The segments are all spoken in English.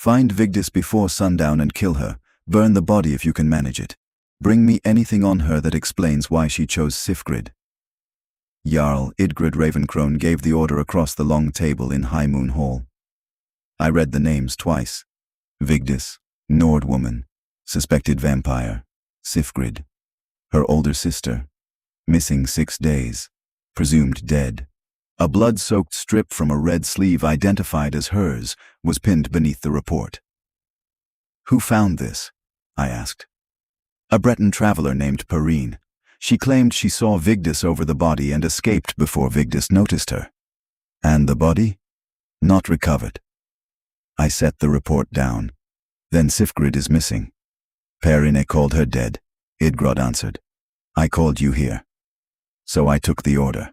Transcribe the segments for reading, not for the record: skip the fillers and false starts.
Find Vigdis before sundown and kill her. Burn the body if you can manage it. Bring me anything on her that explains why she chose Sifgrid." Jarl Idgrod Ravencrone gave the order across the long table in High Moon Hall. I read the names twice. Vigdis, Nord woman, suspected vampire, Sifgrid. Her older sister, missing 6 days, presumed dead. A blood-soaked strip from a red sleeve identified as hers was pinned beneath the report. "Who found this?" I asked. "A Breton traveler named Perrine. She claimed she saw Vigdis over the body and escaped before Vigdis noticed her." "And the body?" "Not recovered." I set the report down. "Then Sifgrid is missing." "Perrine called her dead," Idgrod answered. "I called you here." So I took the order.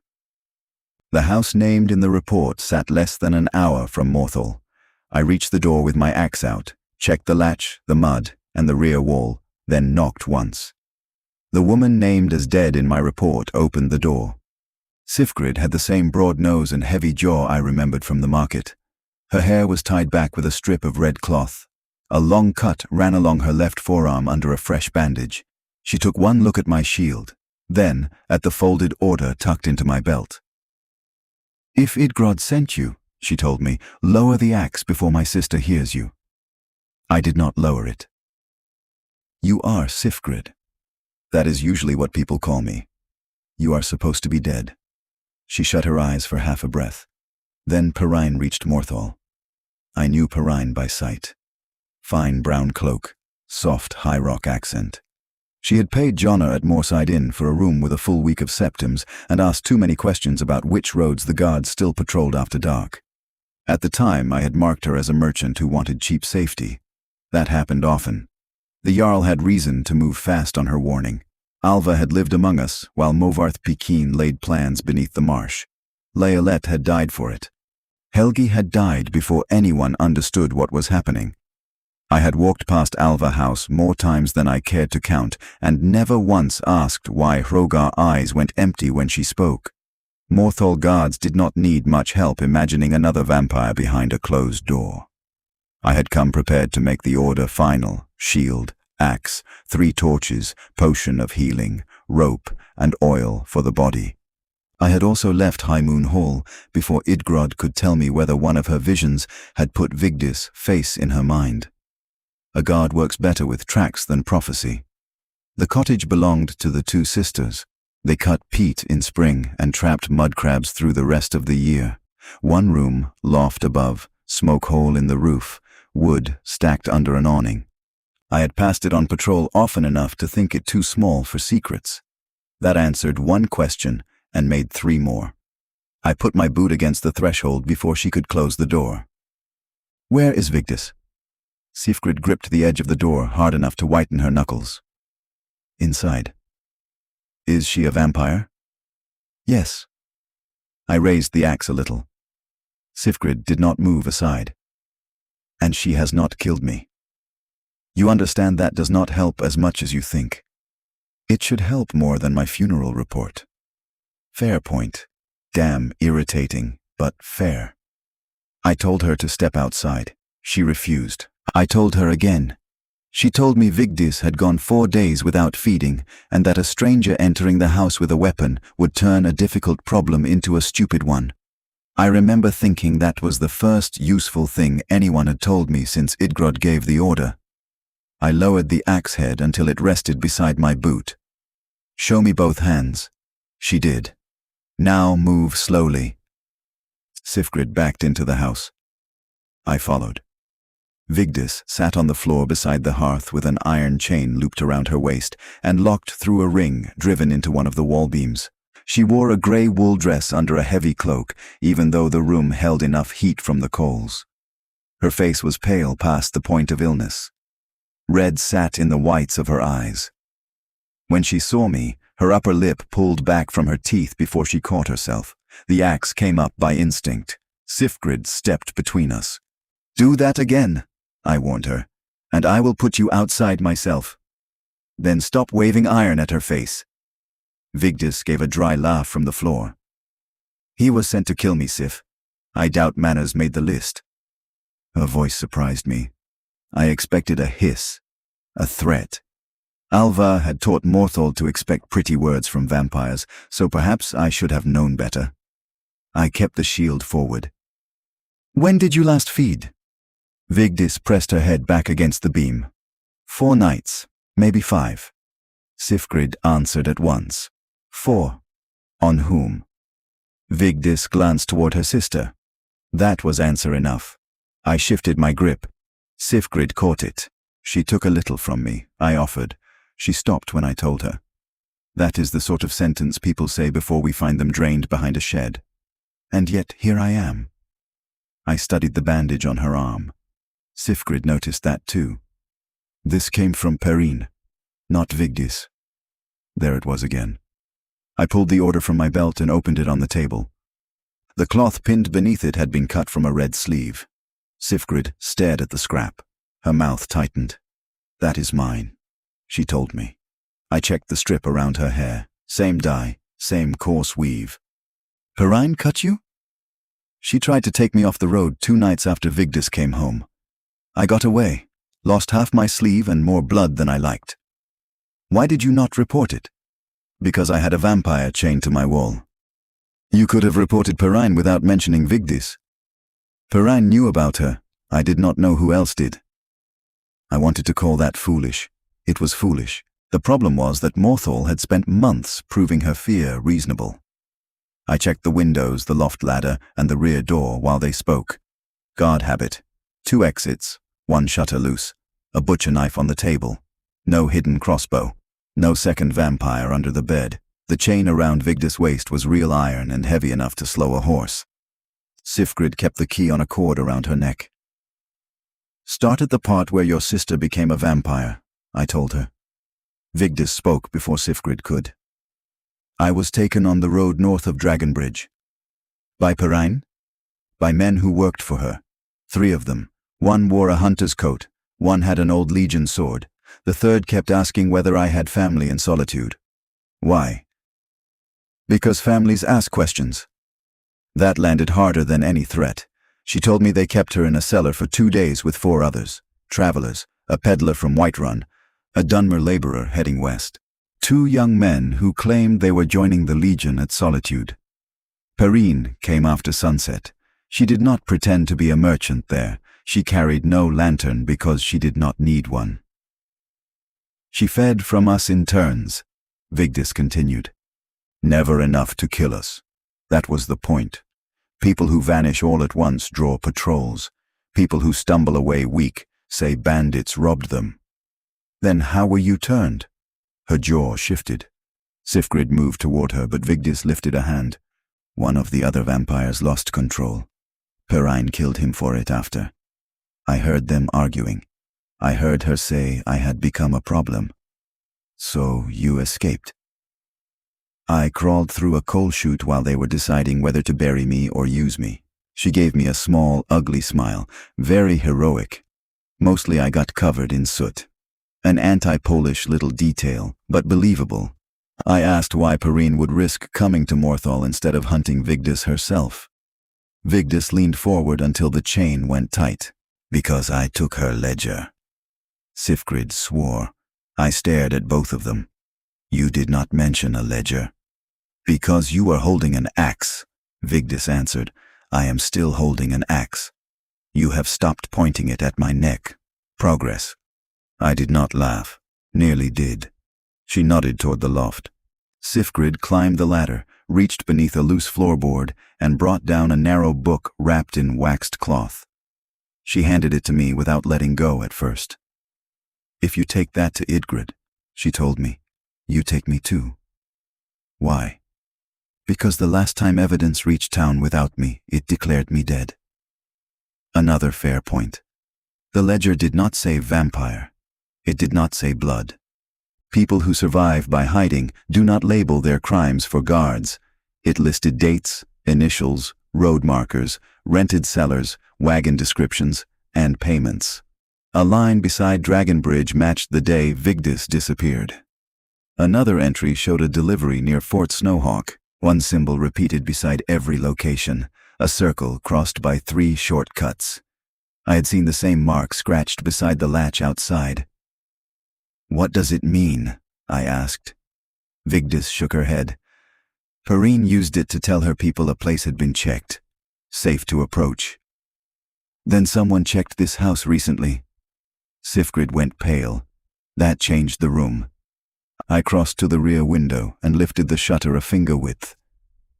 The house named in the report sat less than an hour from Morthal. I reached the door with my axe out, checked the latch, the mud, and the rear wall, then knocked once. The woman named as dead in my report opened the door. Sifgrid had the same broad nose and heavy jaw I remembered from the market. Her hair was tied back with a strip of red cloth. A long cut ran along her left forearm under a fresh bandage. She took one look at my shield, then at the folded order tucked into my belt. "If Idgrod sent you," she told me, "lower the axe before my sister hears you." I did not lower it. "You are Sifgrid. That is usually what people call me. You are supposed to be dead." She shut her eyes for half a breath. Then Perrine reached Morthal. I knew Perrine by sight. Fine brown cloak, soft high rock accent. She had paid Jonna at Moorside Inn for a room with a full week of septims and asked too many questions about which roads the guards still patrolled after dark. At the time, I had marked her as a merchant who wanted cheap safety. That happened often. The Jarl had reason to move fast on her warning. Alva had lived among us, while Movarth Pekin laid plans beneath the marsh. Leolette had died for it. Helgi had died before anyone understood what was happening. I had walked past Alva House more times than I cared to count, and never once asked why Hrogar's eyes went empty when she spoke. Morthal guards did not need much help imagining another vampire behind a closed door. I had come prepared to make the order final: shield, axe, 3 torches, potion of healing, rope, and oil for the body. I had also left High Moon Hall before Idgrod could tell me whether one of her visions had put Vigdis' face in her mind. A guard works better with tracks than prophecy. The cottage belonged to the 2 sisters. They cut peat in spring and trapped mud crabs through the rest of the year. 1 room, loft above, smoke hole in the roof, wood stacked under an awning. I had passed it on patrol often enough to think it too small for secrets. That answered 1 question and made 3 more. I put my boot against the threshold before she could close the door. "Where is Vigdis?" Sifgrid gripped the edge of the door hard enough to whiten her knuckles. "Inside." "Is she a vampire?" "Yes." I raised the axe a little. Sifgrid did not move aside. "And she has not killed me. You understand that does not help as much as you think. It should help more than my funeral report." Fair point. Damn irritating, but fair. I told her to step outside. She refused. I told her again. She told me Vigdis had gone 4 days without feeding, and that a stranger entering the house with a weapon would turn a difficult problem into a stupid one. I remember thinking that was the first useful thing anyone had told me since Idgrod gave the order. I lowered the axe head until it rested beside my boot. "Show me both hands." She did. "Now move slowly." Sifgrid backed into the house. I followed. Vigdis sat on the floor beside the hearth with an iron chain looped around her waist and locked through a ring driven into one of the wall beams. She wore a grey wool dress under a heavy cloak, even though the room held enough heat from the coals. Her face was pale past the point of illness. Red sat in the whites of her eyes. When she saw me, her upper lip pulled back from her teeth before she caught herself. The axe came up by instinct. Sifgrid stepped between us. "Do that again," I warned her, "and I will put you outside myself." "Then stop waving iron at her face." Vigdis gave a dry laugh from the floor. "He was sent to kill me, Sif. I doubt manners made the list." Her voice surprised me, I expected a hiss, a threat. Alva had taught Morthal to expect pretty words from vampires, so perhaps I should have known better. I kept the shield forward. When did you last feed? Vigdis pressed her head back against the beam. 4 nights, maybe 5. Sifgrid answered at once. 4. On whom? Vigdis glanced toward her sister. That was answer enough. I shifted my grip. Sifgrid caught it. She took a little from me, I offered. She stopped when I told her. That is the sort of sentence people say before we find them drained behind a shed. And yet here I am. I studied the bandage on her arm. Sifgrid noticed that too. This came from Perrine, not Vigdis. There it was again. I pulled the order from my belt and opened it on the table. The cloth pinned beneath it had been cut from a red sleeve. Sifgrid stared at the scrap. Her mouth tightened. That is mine, she told me. I checked the strip around her hair. Same dye, same coarse weave. Perrine cut you? She tried to take me off the road 2 nights after Vigdis came home. I got away, lost half my sleeve and more blood than I liked. Why did you not report it? Because I had a vampire chained to my wall. You could have reported Perrine without mentioning Vigdis. Perrine knew about her. I did not know who else did. I wanted to call that foolish. It was foolish. The problem was that Morthal had spent months proving her fear reasonable. I checked the windows, the loft ladder, and the rear door while they spoke. Guard habit. 2 exits, 1 shutter loose, a butcher knife on the table. No hidden crossbow. No second vampire under the bed. The chain around Vigdis' waist was real iron and heavy enough to slow a horse. Sifgrid kept the key on a cord around her neck. Start at the part where your sister became a vampire, I told her. Vigdis spoke before Sifgrid could. I was taken on the road north of Dragonbridge. By Perrine? By men who worked for her. 3 of them. 1 wore a hunter's coat. 1 had an old legion sword. The 3rd kept asking whether I had family in Solitude. Why? Because families ask questions. That landed harder than any threat. She told me they kept her in a cellar for 2 days with 4 others. Travelers, a peddler from Whiterun, a Dunmer laborer heading west. 2 young men who claimed they were joining the Legion at Solitude. Perrine came after sunset. She did not pretend to be a merchant there. She carried no lantern because she did not need one. She fed from us in turns, Vigdis continued. Never enough to kill us. That was the point. People who vanish all at once draw patrols. People who stumble away weak say bandits robbed them. Then how were you turned? Her jaw shifted. Sifgrid moved toward her, but Vigdis lifted a hand. One of the other vampires lost control. Perrine killed him for it after. I heard them arguing. I heard her say I had become a problem. So you escaped. I crawled through a coal chute while they were deciding whether to bury me or use me. She gave me a small, ugly smile, very heroic. Mostly I got covered in soot. An anti-Polish little detail, but believable. I asked why Perrine would risk coming to Morthal instead of hunting Vigdis herself. Vigdis leaned forward until the chain went tight. Because I took her ledger. Sifgrid swore. I stared at both of them. You did not mention a ledger. Because you were holding an axe, Vigdis answered. I am still holding an axe. You have stopped pointing it at my neck. Progress. I did not laugh. Nearly did. She nodded toward the loft. Sifgrid climbed the ladder, reached beneath a loose floorboard, and brought down a narrow book wrapped in waxed cloth. She handed it to me without letting go at first. If you take that to Idgrod, she told me, you take me too. Why? Because the last time evidence reached town without me, it declared me dead. Another fair point. The ledger did not say vampire. It did not say blood. People who survive by hiding do not label their crimes for guards. It listed dates, initials, road markers, rented cellars, wagon descriptions, and payments. A line beside Dragonbridge matched the day Vigdis disappeared. Another entry showed a delivery near Fort Snowhawk, one symbol repeated beside every location, a circle crossed by 3 short cuts. I had seen the same mark scratched beside the latch outside. "What does it mean?" I asked. Vigdis shook her head. "Perrine used it to tell her people a place had been checked. Safe to approach. Then someone checked this house recently." Sifgrid went pale. That changed the room. I crossed to the rear window and lifted the shutter a finger width.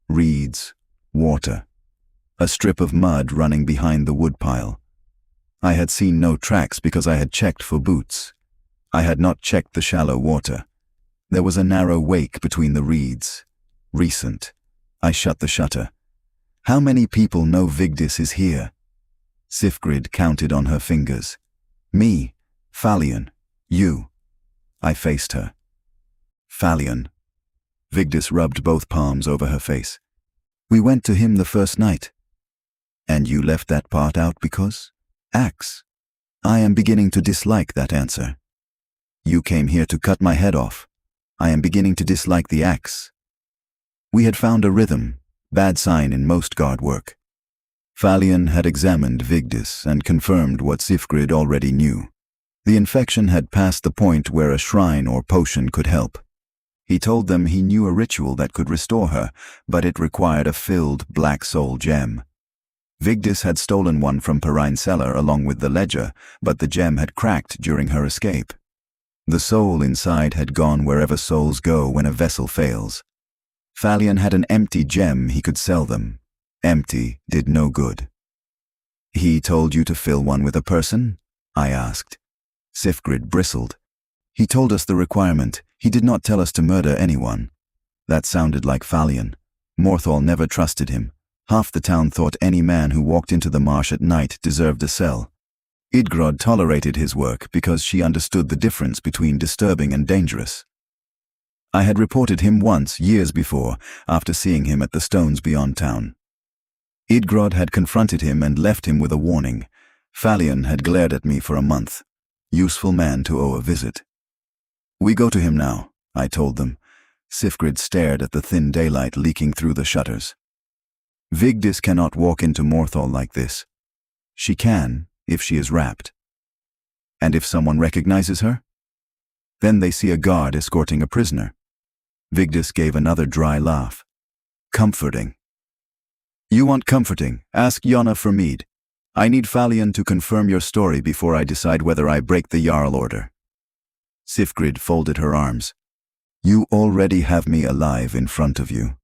Reeds, water, a strip of mud running behind the woodpile. I had seen no tracks because I had checked for boots. I had not checked the shallow water. There was a narrow wake between the reeds. Recent. I shut the shutter. "How many people know Vigdis is here?" Sifgrid counted on her fingers. "Me, Falion, you." I faced her. "Falion." Vigdis rubbed both palms over her face. "We went to him the first night." "And you left that part out because?" "Axe." I am beginning to dislike that answer. "You came here to cut my head off." I am beginning to dislike the axe. We had found a rhythm, bad sign in most guard work. Falion had examined Vigdis and confirmed what Sifgrid already knew. The infection had passed the point where a shrine or potion could help. He told them he knew a ritual that could restore her, but it required a filled black soul gem. Vigdis had stolen one from Perrine's cellar along with the ledger, but the gem had cracked during her escape. The soul inside had gone wherever souls go when a vessel fails. Falion had an empty gem he could sell them. Empty did no good. "He told you to fill one with a person?" I asked. Sifgrid bristled. "He told us the requirement. He did not tell us to murder anyone." That sounded like Falion. Morthal never trusted him. Half the town thought any man who walked into the marsh at night deserved a cell. Idgrod tolerated his work because she understood the difference between disturbing and dangerous. I had reported him once, years before, after seeing him at the stones beyond town. Idgrod had confronted him and left him with a warning. Falion had glared at me for a month. Useful man to owe a visit. "We go to him now," I told them. Sifgrid stared at the thin daylight leaking through the shutters. "Vigdis cannot walk into Morthal like this." "She can, if she is wrapped." "And if someone recognizes her?" "Then they see a guard escorting a prisoner." Vigdis gave another dry laugh. "Comforting." "You want comforting? Ask Yona for mead. I need Falion to confirm your story before I decide whether I break the Jarl order." Sifgrid folded her arms. "You already have me alive in front of you.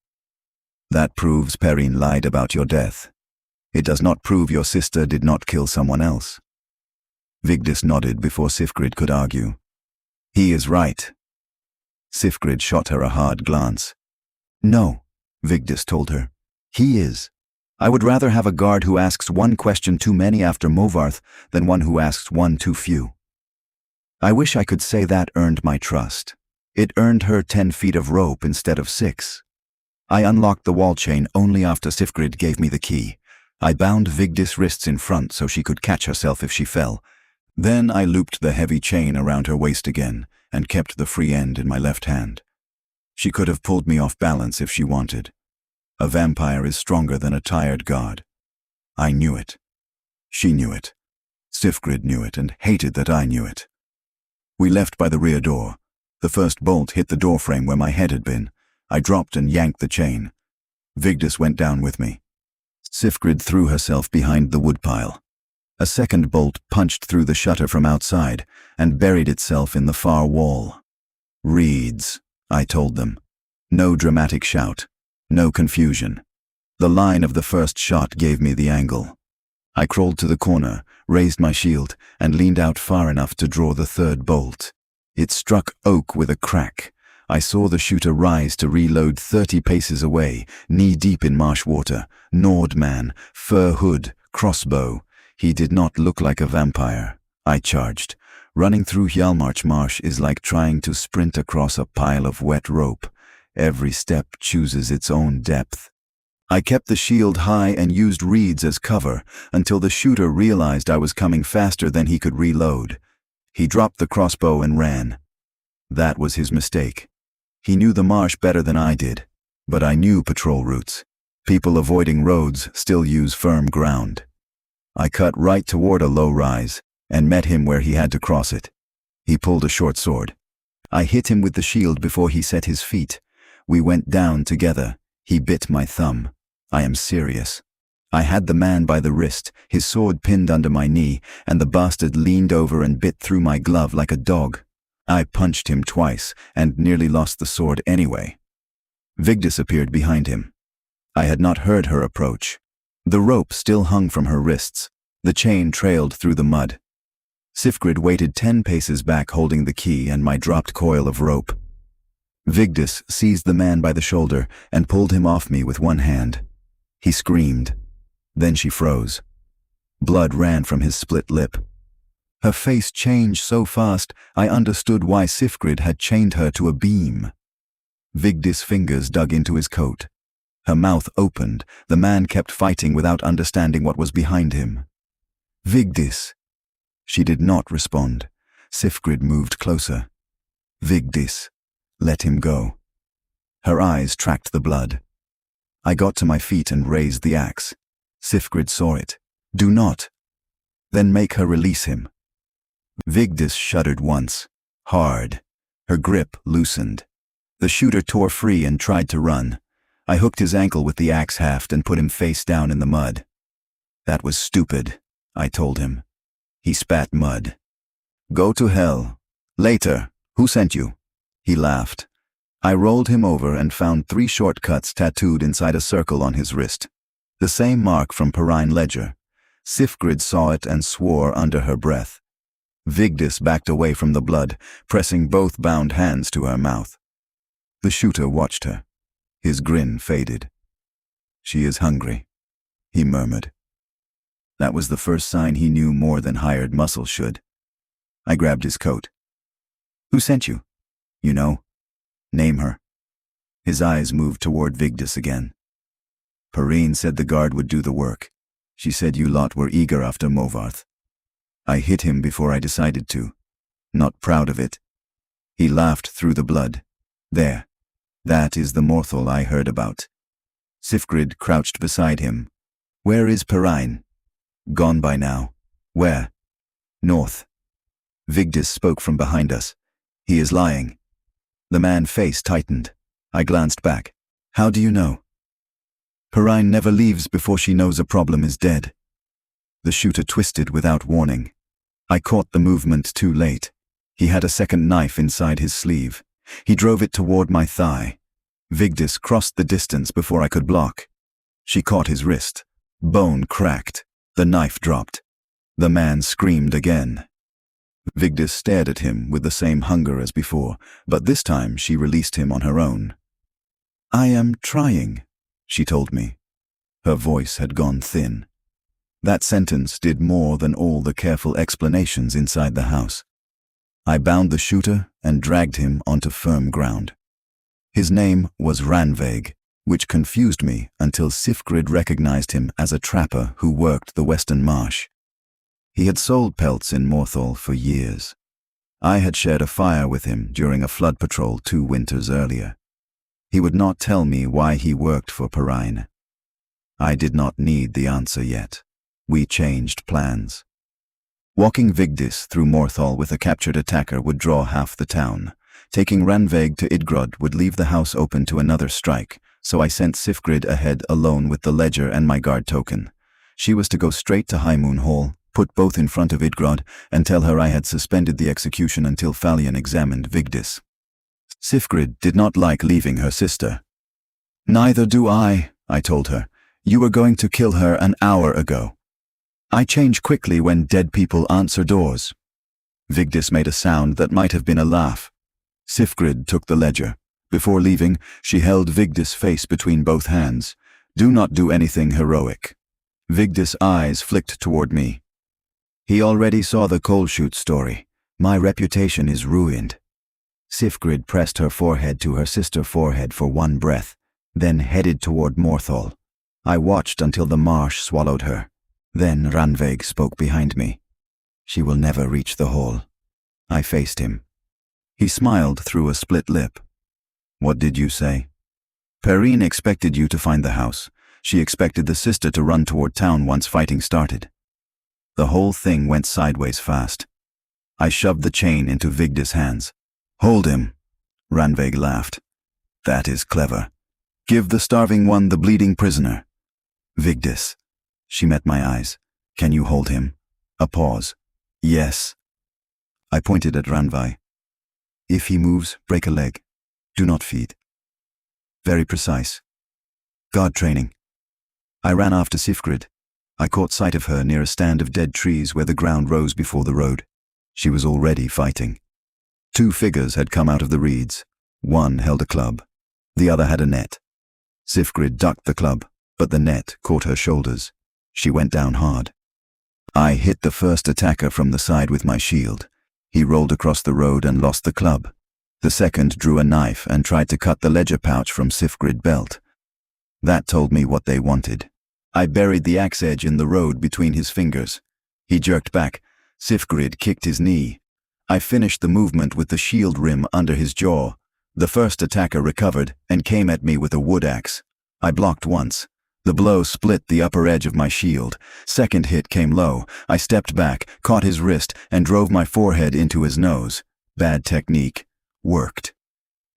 That proves Perrine lied about your death. It does not prove your sister did not kill someone else." Vigdis nodded before Sifgrid could argue. "He is right." Sifgrid shot her a hard glance. "No," Vigdis told her. "He is. I would rather have a guard who asks one question too many after Movarth than one who asks one too few." I wish I could say that earned my trust. It earned her 10 feet of rope instead of 6. I unlocked the wall chain only after Sifgrid gave me the key. I bound Vigdis' wrists in front so she could catch herself if she fell. Then I looped the heavy chain around her waist again and kept the free end in my left hand. She could have pulled me off balance if she wanted. A vampire is stronger than a tired guard. I knew it. She knew it. Sifgrid knew it and hated that I knew it. We left by the rear door. The first bolt hit the doorframe where my head had been. I dropped and yanked the chain. Vigdis went down with me. Sifgrid threw herself behind the woodpile. A second bolt punched through the shutter from outside and buried itself in the far wall. "Reeds," I told them. No dramatic shout. No confusion. The line of the first shot gave me the angle. I crawled to the corner, raised my shield, and leaned out far enough to draw the third bolt. It struck oak with a crack. I saw the shooter rise to reload 30 paces away, knee-deep in marsh water. Nord man, fur hood, crossbow. He did not look like a vampire. I charged. Running through Hjalmarch Marsh is like trying to sprint across a pile of wet rope. Every step chooses its own depth. I kept the shield high and used reeds as cover until the shooter realized I was coming faster than he could reload. He dropped the crossbow and ran. That was his mistake. He knew the marsh better than I did, but I knew patrol routes. People avoiding roads still use firm ground. I cut right toward a low rise, and met him where he had to cross it. He pulled a short sword. I hit him with the shield before he set his feet. We went down together. He bit my thumb. I am serious. I had the man by the wrist, his sword pinned under my knee, and the bastard leaned over and bit through my glove like a dog. I punched him twice, and nearly lost the sword anyway. Vigdis appeared behind him. I had not heard her approach. The rope still hung from her wrists. The chain trailed through the mud. Sifgrid waited 10 paces back holding the key and my dropped coil of rope. Vigdis seized the man by the shoulder and pulled him off me with one hand. He screamed. Then she froze. Blood ran from his split lip. Her face changed so fast I understood why Sifgrid had chained her to a beam. Vigdis' fingers dug into his coat. Her mouth opened. The man kept fighting without understanding what was behind him. Vigdis. She did not respond. Sifgrid moved closer. Vigdis. Let him go. Her eyes tracked the blood. I got to my feet and raised the axe. Sifgrid saw it. Do not. Then make her release him. Vigdis shuddered once. Hard. Her grip loosened. The shooter tore free and tried to run. I hooked his ankle with the axe haft and put him face down in the mud. That was stupid, I told him. He spat mud. Go to hell. Later. Who sent you? He laughed. I rolled him over and found 3 short cuts tattooed inside a circle on his wrist. The same mark from Perrine Ledger. Sifgrid saw it and swore under her breath. Vigdis backed away from the blood, pressing both bound hands to her mouth. The shooter watched her. His grin faded. She is hungry, he murmured. That was the first sign he knew more than hired muscle should. I grabbed his coat. Who sent you? You know. Name her. His eyes moved toward Vigdis again. Perrine said the guard would do the work. She said you lot were eager after Movarth. I hit him before I decided to. Not proud of it. He laughed through the blood. There. That is the Morthal I heard about. Sifgrid crouched beside him. Where is Perrine? Gone by now. Where? North. Vigdis spoke from behind us. He is lying. The man's face tightened. I glanced back. How do you know? Perrine never leaves before she knows a problem is dead. The shooter twisted without warning. I caught the movement too late. He had a second knife inside his sleeve. He drove it toward my thigh. Vigdis crossed the distance before I could block. She caught his wrist. Bone cracked. The knife dropped. The man screamed again. Vigdis stared at him with the same hunger as before, but this time she released him on her own. I am trying, she told me. Her voice had gone thin. That sentence did more than all the careful explanations inside the house. I bound the shooter and dragged him onto firm ground. His name was Ranveig, which confused me until Sifgrid recognized him as a trapper who worked the Western Marsh. He had sold pelts in Morthal for years. I had shared a fire with him during a flood patrol 2 winters earlier. He would not tell me why he worked for Perrine. I did not need the answer yet. We changed plans. Walking Vigdis through Morthal with a captured attacker would draw half the town. Taking Ranveig to Idgrod would leave the house open to another strike, so I sent Sifgrid ahead alone with the ledger and my guard token. She was to go straight to High Moon Hall, put both in front of Idgrod, and tell her I had suspended the execution until Falion examined Vigdis. Sifgrid did not like leaving her sister. Neither do I told her. You were going to kill her an hour ago. I change quickly when dead people answer doors. Vigdis made a sound that might have been a laugh. Sifgrid took the ledger. Before leaving, she held Vigdis' face between both hands. Do not do anything heroic. Vigdis' eyes flicked toward me. He already saw the coal chute story. My reputation is ruined. Sifgrid pressed her forehead to her sister's forehead for one breath, then headed toward Morthal. I watched until the marsh swallowed her. Then Ranveig spoke behind me. She will never reach the hall. I faced him. He smiled through a split lip. What did you say? Perrine expected you to find the house. She expected the sister to run toward town once fighting started. The whole thing went sideways fast. I shoved the chain into Vigdis' hands. "Hold him," Randveig laughed. "That is clever. Give the starving one the bleeding prisoner." "Vigdis." She met my eyes. "Can you hold him?" A pause. "Yes." I pointed at Randveig. "If he moves, break a leg. Do not feed." Very precise. Guard training. I ran after Sifgrid. I caught sight of her near a stand of dead trees where the ground rose before the road. She was already fighting. 2 figures had come out of the reeds. One held a club. The other had a net. Sifgrid ducked the club, but the net caught her shoulders. She went down hard. I hit the first attacker from the side with my shield. He rolled across the road and lost the club. The second drew a knife and tried to cut the ledger pouch from Sifgrid's belt. That told me what they wanted. I buried the axe edge in the road between his fingers. He jerked back. Sifgrid kicked his knee. I finished the movement with the shield rim under his jaw. The first attacker recovered and came at me with a wood axe. I blocked once. The blow split the upper edge of my shield. Second hit came low. I stepped back, caught his wrist, and drove my forehead into his nose. Bad technique. Worked.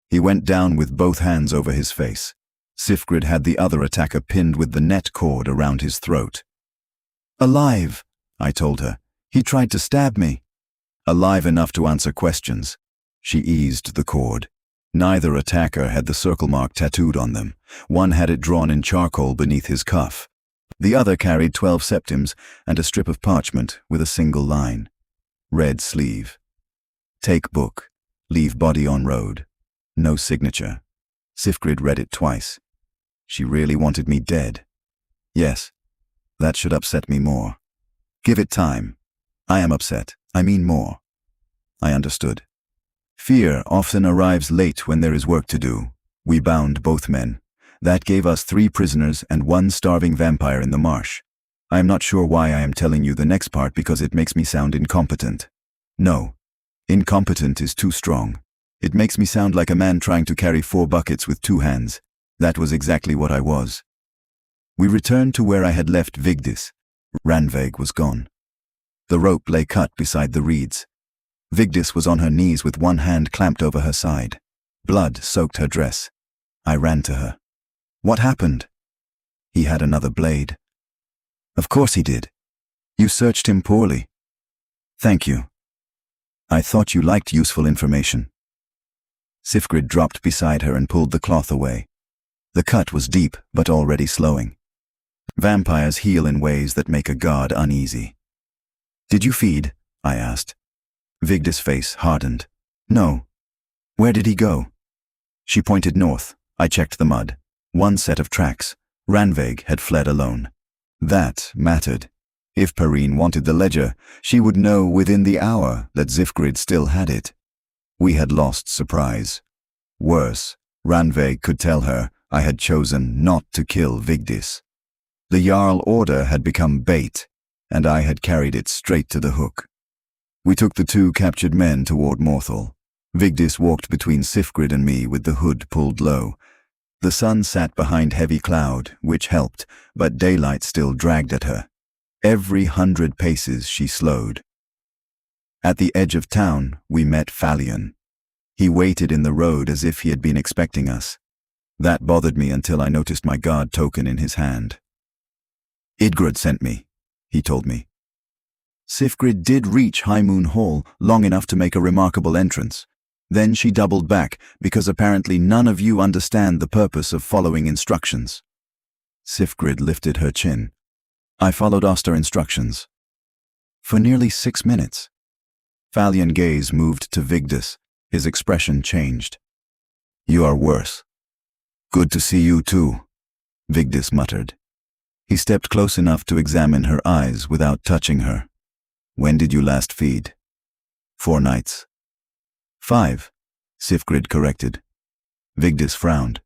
He went down with both hands over his face. Sifgrid had the other attacker pinned with the net cord around his throat. "Alive," I told her. "He tried to stab me." Alive enough to answer questions. She eased the cord. Neither attacker had the circle mark tattooed on them. One had it drawn in charcoal beneath his cuff. The other carried 12 septims and a strip of parchment with a single line. Red sleeve. "Take book. Leave body on road. No signature." Sifgrid read it twice. She really wanted me dead. Yes, that should upset me more. Give it time. I am upset. I mean more. I understood. Fear often arrives late when there is work to do. We bound both men. That gave us 3 prisoners and 1 starving vampire in the marsh. I am not sure why I am telling you the next part because it makes me sound incompetent. No, incompetent is too strong. It makes me sound like a man trying to carry 4 buckets with 2 hands. That was exactly what I was. We returned to where I had left Vigdis. Randveig was gone. The rope lay cut beside the reeds. Vigdis was on her knees with one hand clamped over her side. Blood soaked her dress. I ran to her. "What happened?" "He had another blade." "Of course he did. You searched him poorly." "Thank you. I thought you liked useful information." Sifgrid dropped beside her and pulled the cloth away. The cut was deep, but already slowing. Vampires heal in ways that make a guard uneasy. "Did you feed?" I asked. Vigdis' face hardened. "No." "Where did he go?" She pointed north. I checked the mud. 1 set of tracks. Randveig had fled alone. That mattered. If Perrine wanted the ledger, she would know within the hour that Sifgrid still had it. We had lost surprise. Worse, Randveig could tell her I had chosen not to kill Vigdis. The Jarl order had become bait, and I had carried it straight to the hook. We took the 2 captured men toward Morthal. Vigdis walked between Sifgrid and me with the hood pulled low. The sun sat behind heavy cloud, which helped, but daylight still dragged at her. Every 100 paces she slowed. At the edge of town, we met Falion. He waited in the road as if he had been expecting us. That bothered me until I noticed my guard token in his hand. "Idgrod sent me," he told me. Sifgrid did reach High Moon Hall long enough to make a remarkable entrance. Then she doubled back, because apparently none of you understand the purpose of following instructions. Sifgrid lifted her chin. I followed Ostar instructions. For nearly 6 minutes. Falion gaze moved to Vigdis. His expression changed. "You are worse." "Good to see you too," Vigdis muttered. He stepped close enough to examine her eyes without touching her. "When did you last feed?" 4 nights. 5, Sifgrid corrected. Vigdis frowned.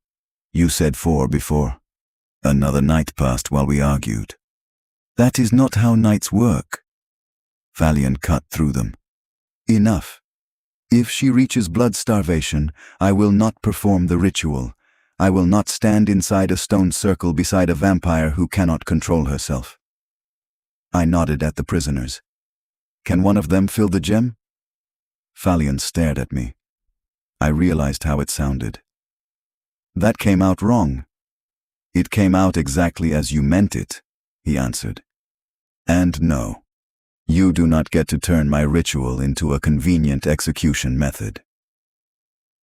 "You said 4 before." Another night passed while we argued. "That is not how nights work." Falion cut through them. "Enough. If she reaches blood starvation, I will not perform the ritual. I will not stand inside a stone circle beside a vampire who cannot control herself." I nodded at the prisoners. Can one of them fill the gem? Falion stared at me. I realized how it sounded. That came out wrong. It came out exactly as you meant it, he answered. And no, you do not get to turn my ritual into a convenient execution method.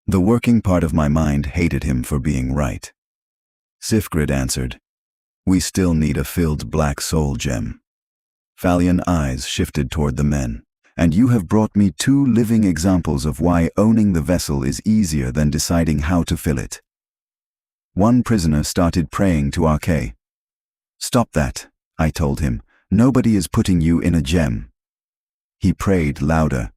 The working part of my mind hated him for being right. Sifgrid answered, We still need a filled black soul gem. Falion eyes shifted toward the men. And you have brought me 2 living examples of why owning the vessel is easier than deciding how to fill it. One prisoner started praying to Arche. Stop that, I told him. Nobody is putting you in a gem. He prayed louder.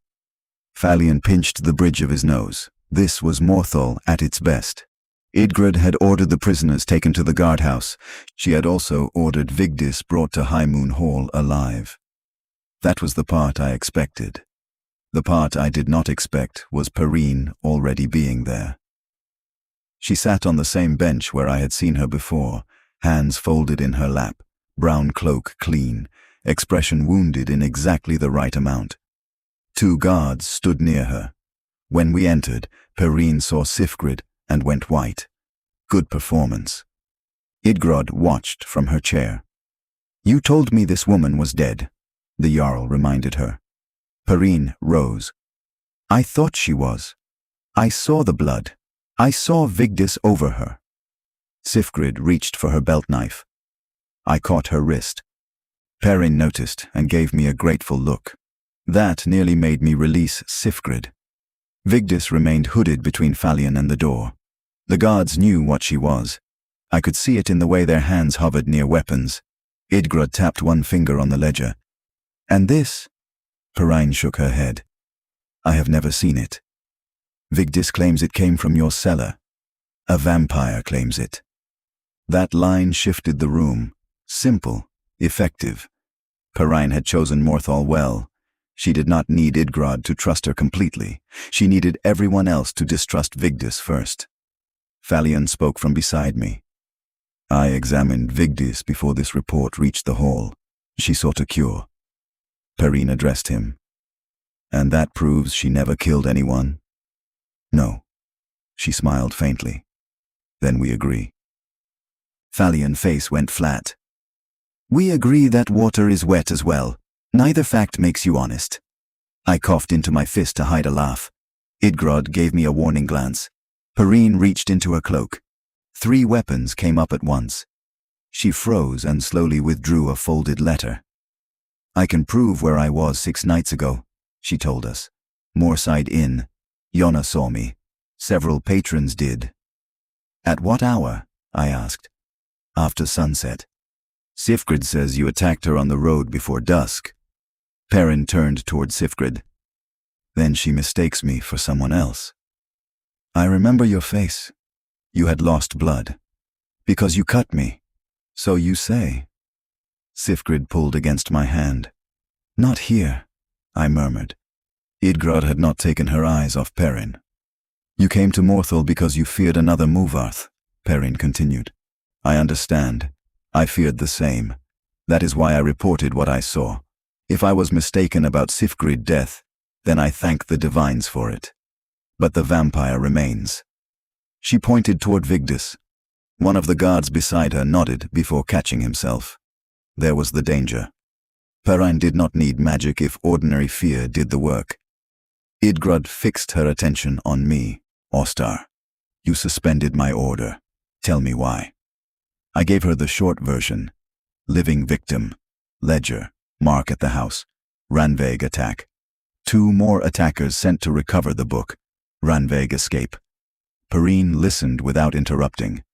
Falion pinched the bridge of his nose. This was Morthal at its best. Idgrod had ordered the prisoners taken to the guardhouse. She had also ordered Vigdis brought to High Moon Hall alive. That was the part I expected. The part I did not expect was Perrine already being there. She sat on the same bench where I had seen her before, hands folded in her lap, brown cloak clean, expression wounded in exactly the right amount. 2 guards stood near her. When we entered, Perrine saw Sifgrid and went white. Good performance. Idgrod watched from her chair. You told me this woman was dead, the Jarl reminded her. Perrine rose. I thought she was. I saw the blood. I saw Vigdis over her. Sifgrid reached for her belt knife. I caught her wrist. Perrine noticed and gave me a grateful look. That nearly made me release Sifgrid. Vigdis remained hooded between Falion and the door. The guards knew what she was. I could see it in the way their hands hovered near weapons. Idgrod tapped one finger on the ledger. And this? Perrine shook her head. I have never seen it. Vigdis claims it came from your cellar. A vampire claims it. That line shifted the room. Simple, effective. Perrine had chosen Morthal well. She did not need Idgrod to trust her completely. She needed everyone else to distrust Vigdis first. Falion spoke from beside me. I examined Vigdis before this report reached the hall. She sought a cure. Perrine addressed him. And that proves she never killed anyone? No. She smiled faintly. Then we agree. Falion's face went flat. We agree that water is wet as well. Neither fact makes you honest. I coughed into my fist to hide a laugh. Idgrod gave me a warning glance. Perrine reached into her cloak. 3 weapons came up at once. She froze and slowly withdrew a folded letter. I can prove where I was 6 nights ago, she told us. Moorside Inn. Yona saw me. Several patrons did. At what hour? I asked. After sunset. Sifgrid says you attacked her on the road before dusk. Perrine turned toward Sifgrid. Then she mistakes me for someone else. I remember your face. You had lost blood. Because you cut me. So you say. Sifgrid pulled against my hand. Not here, I murmured. Idgrod had not taken her eyes off Perrine. You came to Morthal because you feared another Movarth, Perrine continued. I understand. I feared the same. That is why I reported what I saw. If I was mistaken about Sifgrid's death, then I thank the divines for it. But the vampire remains. She pointed toward Vigdis. One of the guards beside her nodded before catching himself. There was the danger. Perrine did not need magic if ordinary fear did the work. Idgrod fixed her attention on me. Ostar, you suspended my order. Tell me why. I gave her the short version. Living victim. Ledger. Mark at the house. Ranveig attack. 2 more attackers sent to recover the book. Ranveig escape. Perrine listened without interrupting.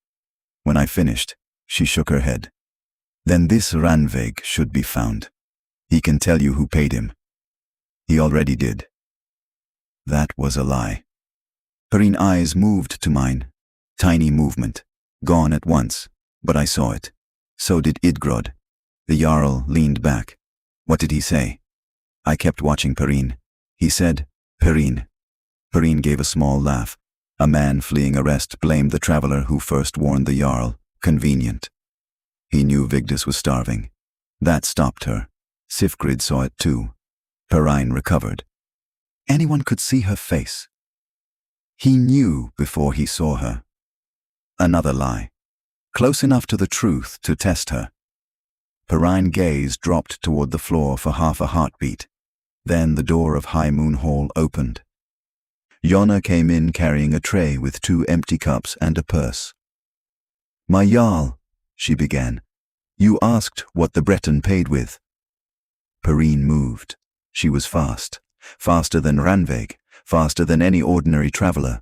When I finished, she shook her head. Then this Ranveig should be found. He can tell you who paid him. He already did. That was a lie. Perrine's eyes moved to mine. Tiny movement. Gone at once, but I saw it. So did Idgrod. The Jarl leaned back. What did he say? I kept watching Perrine. He said, Perrine. Perrine gave a small laugh. A man fleeing arrest blamed the traveler who first warned the Jarl. Convenient. He knew Vigdis was starving. That stopped her. Sifgrid saw it too. Perrine recovered. Anyone could see her face. He knew before he saw her. Another lie. Close enough to the truth to test her. Perrine's gaze dropped toward the floor for half a heartbeat. Then the door of High Moon Hall opened. Yona came in carrying a tray with 2 empty cups and a purse. "My Jarl," she began, "you asked what the Breton paid with." Perrine moved. She was fast. Faster than Ranveig, faster than any ordinary traveler.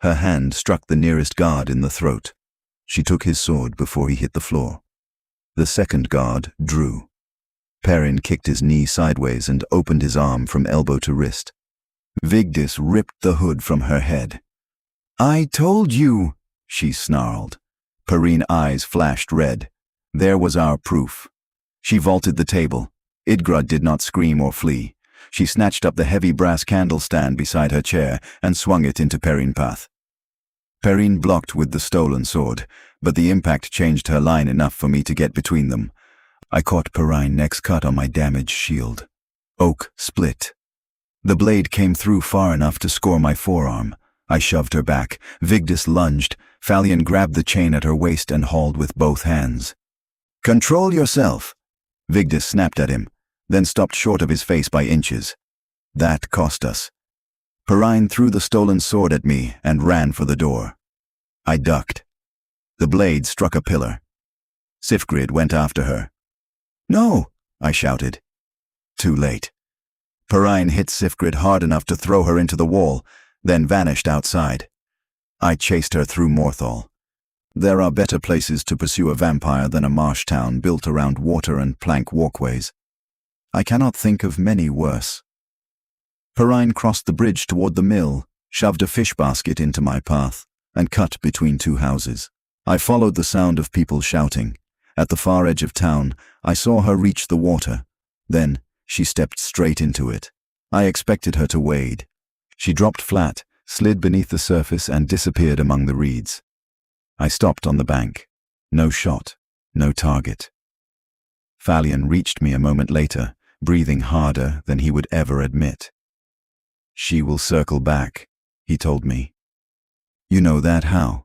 Her hand struck the nearest guard in the throat. She took his sword before he hit the floor. The second guard drew. Perrin kicked his knee sideways and opened his arm from elbow to wrist. Vigdis ripped the hood from her head. "I told you," she snarled. Perrine's eyes flashed red. There was our proof. She vaulted the table. Idgrod did not scream or flee. She snatched up the heavy brass candle stand beside her chair and swung it into Perrine's path. Perrine blocked with the stolen sword, but the impact changed her line enough for me to get between them. I caught Perrine's next cut on my damaged shield. Oak split. The blade came through far enough to score my forearm. I shoved her back. Vigdis lunged. Falion grabbed the chain at her waist and hauled with both hands. "Control yourself!" Vigdis snapped at him, then stopped short of his face by inches. That cost us. Perrine threw the stolen sword at me and ran for the door. I ducked. The blade struck a pillar. Sifgrid went after her. "No!" I shouted. Too late. Perrine hit Sifgrid hard enough to throw her into the wall, then vanished outside. I chased her through Morthal. There are better places to pursue a vampire than a marsh town built around water and plank walkways. I cannot think of many worse. Perrine crossed the bridge toward the mill, shoved a fish basket into my path, and cut between 2 houses. I followed the sound of people shouting. At the far edge of town, I saw her reach the water. Then, she stepped straight into it. I expected her to wade. She dropped flat, slid beneath the surface, and disappeared among the reeds. I stopped on the bank. No shot, no target. Falion reached me a moment later, breathing harder than he would ever admit. "She will circle back," he told me. "You know that how?"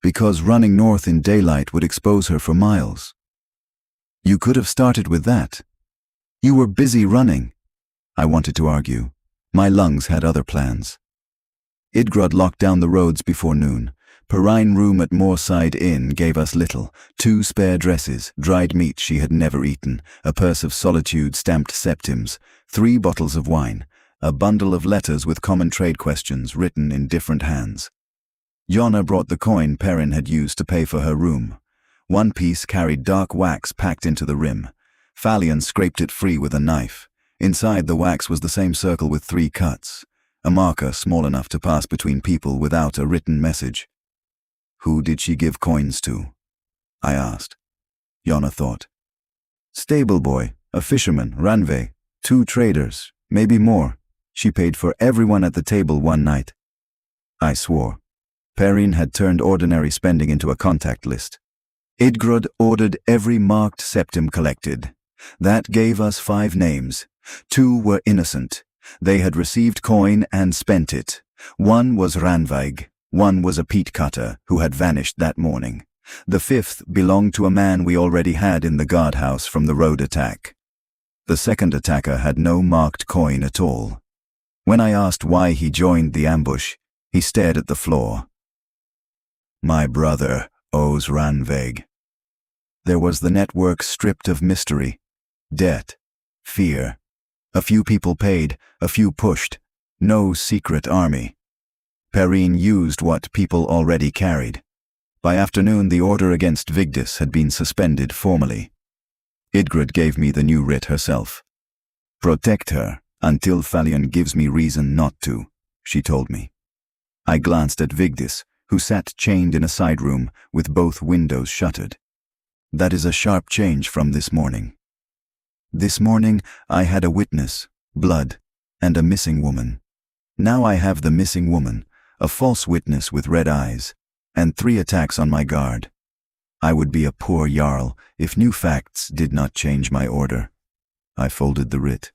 "Because running north in daylight would expose her for miles." "You could have started with that." "You were busy running." I wanted to argue. My lungs had other plans. Idgrod locked down the roads before noon. Perrine's room at Moorside Inn gave us little: 2 spare dresses, dried meat she had never eaten, a purse of solitude stamped septims, 3 bottles of wine, a bundle of letters with common trade questions written in different hands. Yona brought the coin Perrin had used to pay for her room. One piece carried dark wax packed into the rim. Falion scraped it free with a knife. Inside the wax was the same circle with 3 cuts, a marker small enough to pass between people without a written message. "Who did she give coins to?" I asked. Yona thought. "Stable boy, a fisherman, Ranveig, 2 traders, maybe more. She paid for everyone at the table one night." I swore. Perrin had turned ordinary spending into a contact list. Idgrod ordered every marked septim collected. That gave us 5 names. 2 were innocent. They had received coin and spent it. One was Ranveig. One was a peat cutter who had vanished that morning. The 5th belonged to a man we already had in the guardhouse from the road attack. The second attacker had no marked coin at all. When I asked why he joined the ambush, he stared at the floor. "My brother owes Ranveig." There was the network stripped of mystery, debt, fear. A few people paid, a few pushed. No secret army. Perrin used what people already carried. By afternoon, the order against Vigdis had been suspended formally. Idgrod gave me the new writ herself. "Protect her until Falion gives me reason not to," she told me. I glanced at Vigdis, who sat chained in a side room with both windows shuttered. That is a sharp change from this morning. This morning, I had a witness, blood, and a missing woman. Now I have the missing woman, a false witness with red eyes, and 3 attacks on my guard. I would be a poor Jarl if new facts did not change my order. I folded the writ.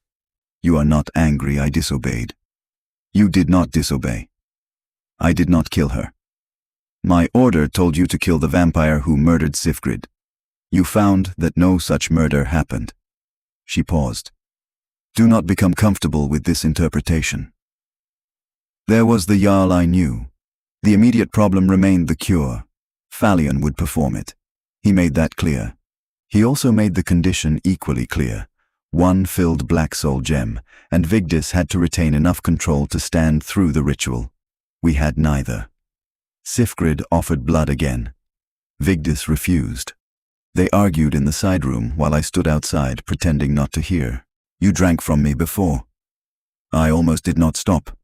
You are not angry I disobeyed. You did not disobey. I did not kill her. My order told you to kill the vampire who murdered Sifgrid. You found that no such murder happened. She paused. Do not become comfortable with this interpretation. There was the Jarl I knew. The immediate problem remained the cure. Falion would perform it. He made that clear. He also made the condition equally clear. One filled black soul gem, and Vigdis had to retain enough control to stand through the ritual. We had neither. Sifgrid offered blood again. Vigdis refused. They argued in the side room while I stood outside, pretending not to hear. You drank from me before. I almost did not stop.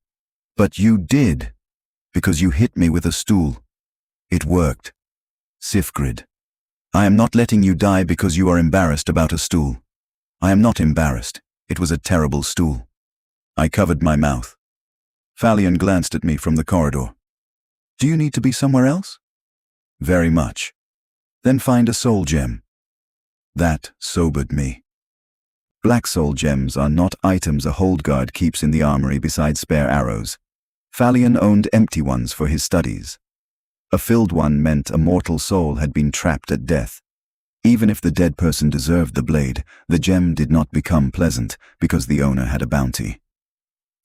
But you did, because you hit me with a stool. It worked. Sifgrid. I am not letting you die because you are embarrassed about a stool. I am not embarrassed. It was a terrible stool. I covered my mouth. Falion glanced at me from the corridor. Do you need to be somewhere else? Very much. Then find a soul gem. That sobered me. Black soul gems are not items a hold guard keeps in the armory beside spare arrows. Falion owned empty ones for his studies. A filled one meant a mortal soul had been trapped at death. Even if the dead person deserved the blade, the gem did not become pleasant because the owner had a bounty.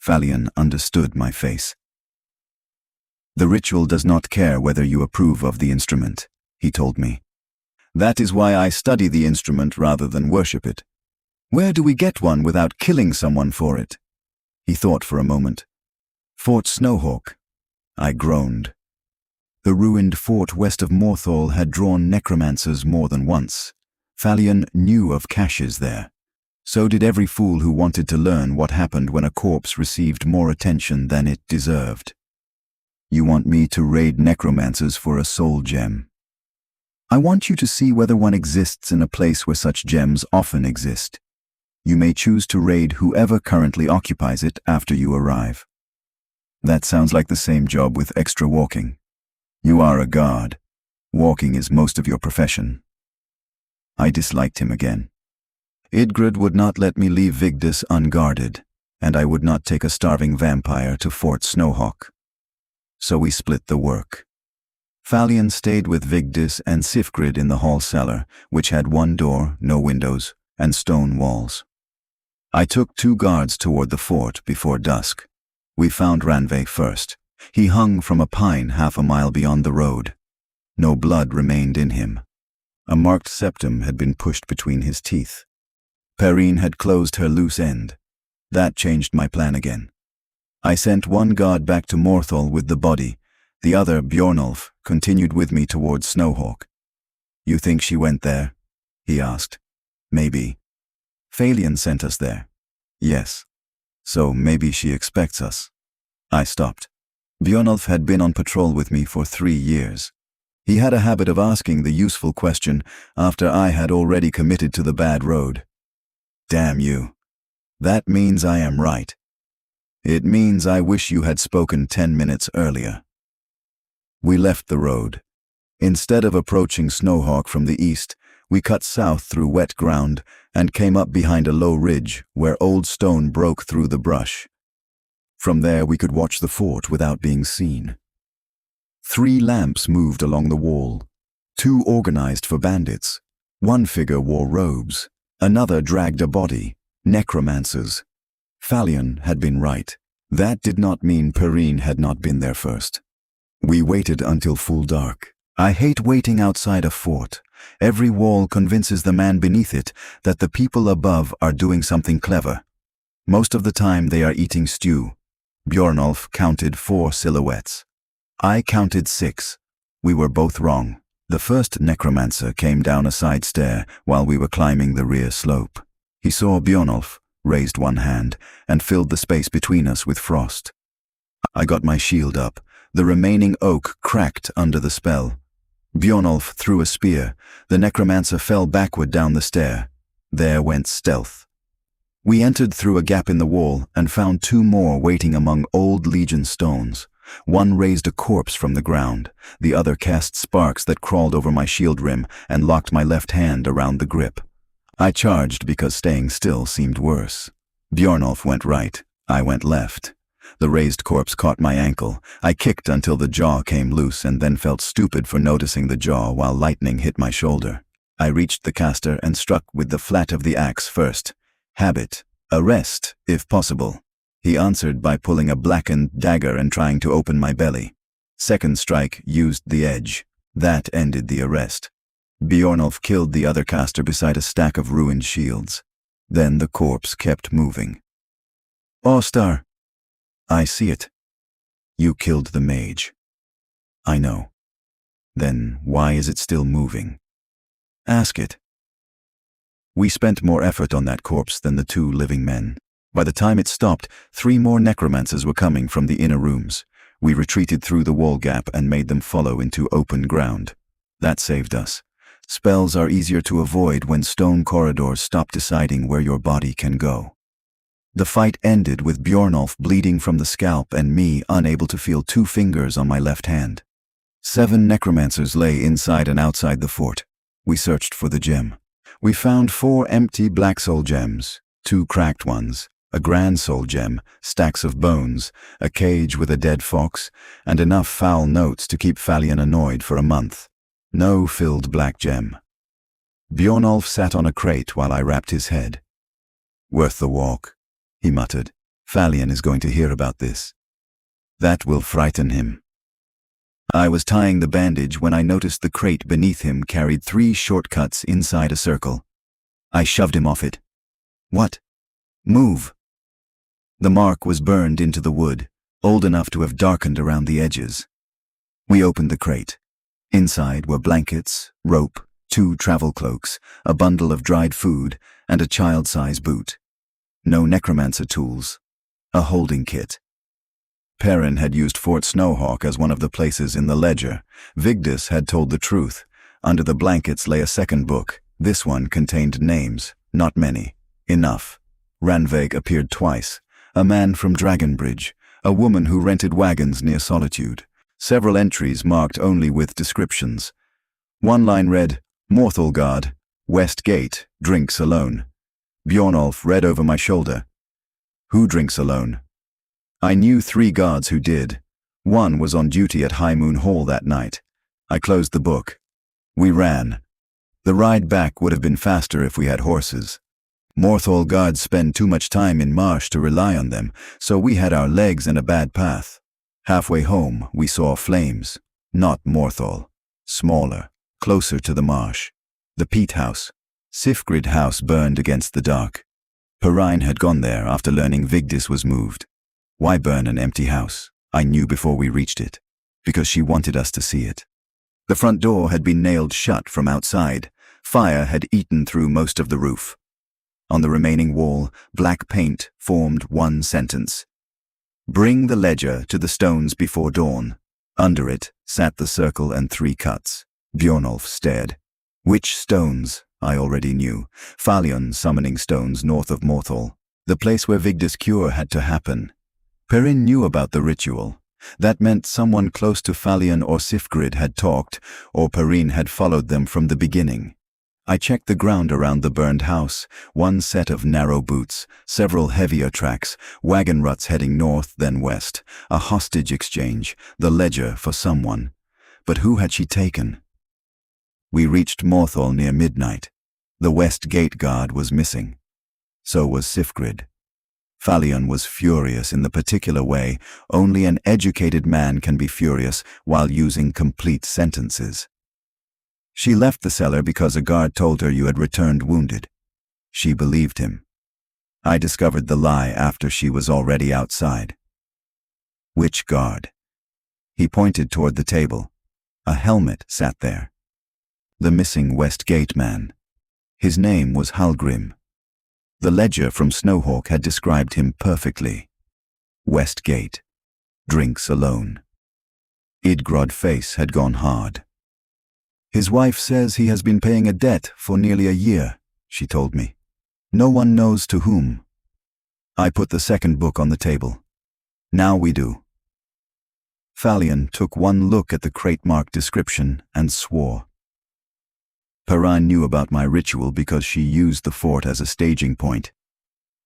Falion understood my face. The ritual does not care whether you approve of the instrument, he told me. That is why I study the instrument rather than worship it. Where do we get one without killing someone for it? He thought for a moment. Fort Snowhawk. I groaned. The ruined fort west of Morthal had drawn necromancers more than once. Falion knew of caches there. So did every fool who wanted to learn what happened when a corpse received more attention than it deserved. You want me to raid necromancers for a soul gem. I want you to see whether one exists in a place where such gems often exist. You may choose to raid whoever currently occupies it after you arrive. That sounds like the same job with extra walking. You are a guard. Walking is most of your profession. I disliked him again. Idgrod would not let me leave Vigdis unguarded, and I would not take a starving vampire to Fort Snowhawk. So we split the work. Falion stayed with Vigdis and Sifgrid in the hall cellar, which had one door, no windows, and stone walls. I took 2 guards toward the fort before dusk. We found Ranveig first. He hung from a pine half a mile beyond the road. No blood remained in him. A marked septum had been pushed between his teeth. Perrine had closed her loose end. That changed my plan again. I sent 1 guard back to Morthal with the body. The other, Bjornulf, continued with me towards Snowhawk. You think she went there? He asked. Maybe. Falion sent us there. Yes. So maybe she expects us. I stopped. Bjornulf had been on patrol with me for 3 years. He had a habit of asking the useful question after I had already committed to the bad road. Damn you. That means I am right. It means I wish you had spoken 10 minutes earlier. We left the road. Instead of approaching Snowhawk from the east, we cut south through wet ground and came up behind a low ridge where old stone broke through the brush. From there we could watch the fort without being seen. 3 lamps moved along the wall. 2 organized for bandits. 1 figure wore robes. Another dragged a body. Necromancers. Falion had been right. That did not mean Perrine had not been there first. We waited until full dark. I hate waiting outside a fort. Every wall convinces the man beneath it that the people above are doing something clever. Most of the time they are eating stew. Bjornulf counted 4 silhouettes. I counted 6. We were both wrong. The first necromancer came down a side stair while we were climbing the rear slope. He saw Bjornulf, raised 1 hand, and filled the space between us with frost. I got my shield up. The remaining oak cracked under the spell. Bjornulf threw a spear. The necromancer fell backward down the stair. There went stealth. We entered through a gap in the wall and found 2 more waiting among old Legion stones. One raised a corpse from the ground. The other cast sparks that crawled over my shield rim and locked my left hand around the grip. I charged because staying still seemed worse. Bjornolf went right, I went left. The raised corpse caught my ankle. I kicked until the jaw came loose and then felt stupid for noticing the jaw while lightning hit my shoulder. I reached the caster and struck with the flat of the axe first. Habit. Arrest, if possible. He answered by pulling a blackened dagger and trying to open my belly. Second strike used the edge. That ended the arrest. Bjornolf killed the other caster beside a stack of ruined shields. Then the corpse kept moving. Ostar. I see it. You killed the mage. I know. Then why is it still moving? Ask it. We spent more effort on that corpse than the 2 living men. By the time it stopped, 3 more necromancers were coming from the inner rooms. We retreated through the wall gap and made them follow into open ground. That saved us. Spells are easier to avoid when stone corridors stop deciding where your body can go. The fight ended with Bjornolf bleeding from the scalp and me unable to feel 2 fingers on my left hand. 7 necromancers lay inside and outside the fort. We searched for the gem. We found 4 empty black soul gems, 2 cracked ones, a grand soul gem, stacks of bones, a cage with a dead fox, and enough foul notes to keep Falion annoyed for a month. No filled black gem. Bjornolf sat on a crate while I wrapped his head. Worth the walk, he muttered. Falion is going to hear about this. That will frighten him. I was tying the bandage when I noticed the crate beneath him carried 3 shortcuts inside a circle. I shoved him off it. What? Move. The mark was burned into the wood, old enough to have darkened around the edges. We opened the crate. Inside were blankets, rope, 2 travel cloaks, a bundle of dried food, and a child-size boot. No necromancer tools. A holding kit. Perrin had used Fort Snowhawk as one of the places in the ledger. Vigdis had told the truth. Under the blankets lay a second book. This one contained names, not many. Enough. Ranveig appeared twice. A man from Dragonbridge. A woman who rented wagons near Solitude. Several entries marked only with descriptions. One line read, Morthal guard, West Gate, drinks alone. Bjornolf read over my shoulder. Who drinks alone? I knew 3 guards who did. One was on duty at High Moon Hall that night. I closed the book. We ran. The ride back would have been faster if we had horses. Morthal guards spend too much time in marsh to rely on them, so we had our legs and a bad path. Halfway home, we saw flames. Not Morthal. Smaller, closer to the marsh. The peat house. Sifgrid house burned against the dark. Perrine had gone there after learning Vigdis was moved. Why burn an empty house? I knew before we reached it. Because she wanted us to see it. The front door had been nailed shut from outside. Fire had eaten through most of the roof. On the remaining wall, black paint formed one sentence. Bring the ledger to the stones before dawn. Under it sat the circle and 3 cuts. Bjornolf stared. Which stones? I already knew. Falion summoning stones north of Morthal. The place where Vigdis' cure had to happen. Perrin knew about the ritual. That meant someone close to Falion or Sifgrid had talked, or Perrin had followed them from the beginning. I checked the ground around the burned house, 1 set of narrow boots, several heavier tracks, wagon ruts heading north then west, a hostage exchange, the ledger for someone. But who had she taken? We reached Morthal near midnight. The West Gate guard was missing. So was Sifgrid. Falion was furious in the particular way only an educated man can be furious while using complete sentences. She left the cellar because a guard told her you had returned wounded. She believed him. I discovered the lie after she was already outside. Which guard? He pointed toward the table. A helmet sat there. The missing West Gate man. His name was Hallgrim. The ledger from Snowhawk had described him perfectly. West Gate. Drinks alone. Idgrod's face had gone hard. His wife says he has been paying a debt for nearly a year, she told me. No one knows to whom. I put the second book on the table. Now we do. Falion took one look at the crate-marked description and swore. Perrine knew about my ritual because she used the fort as a staging point.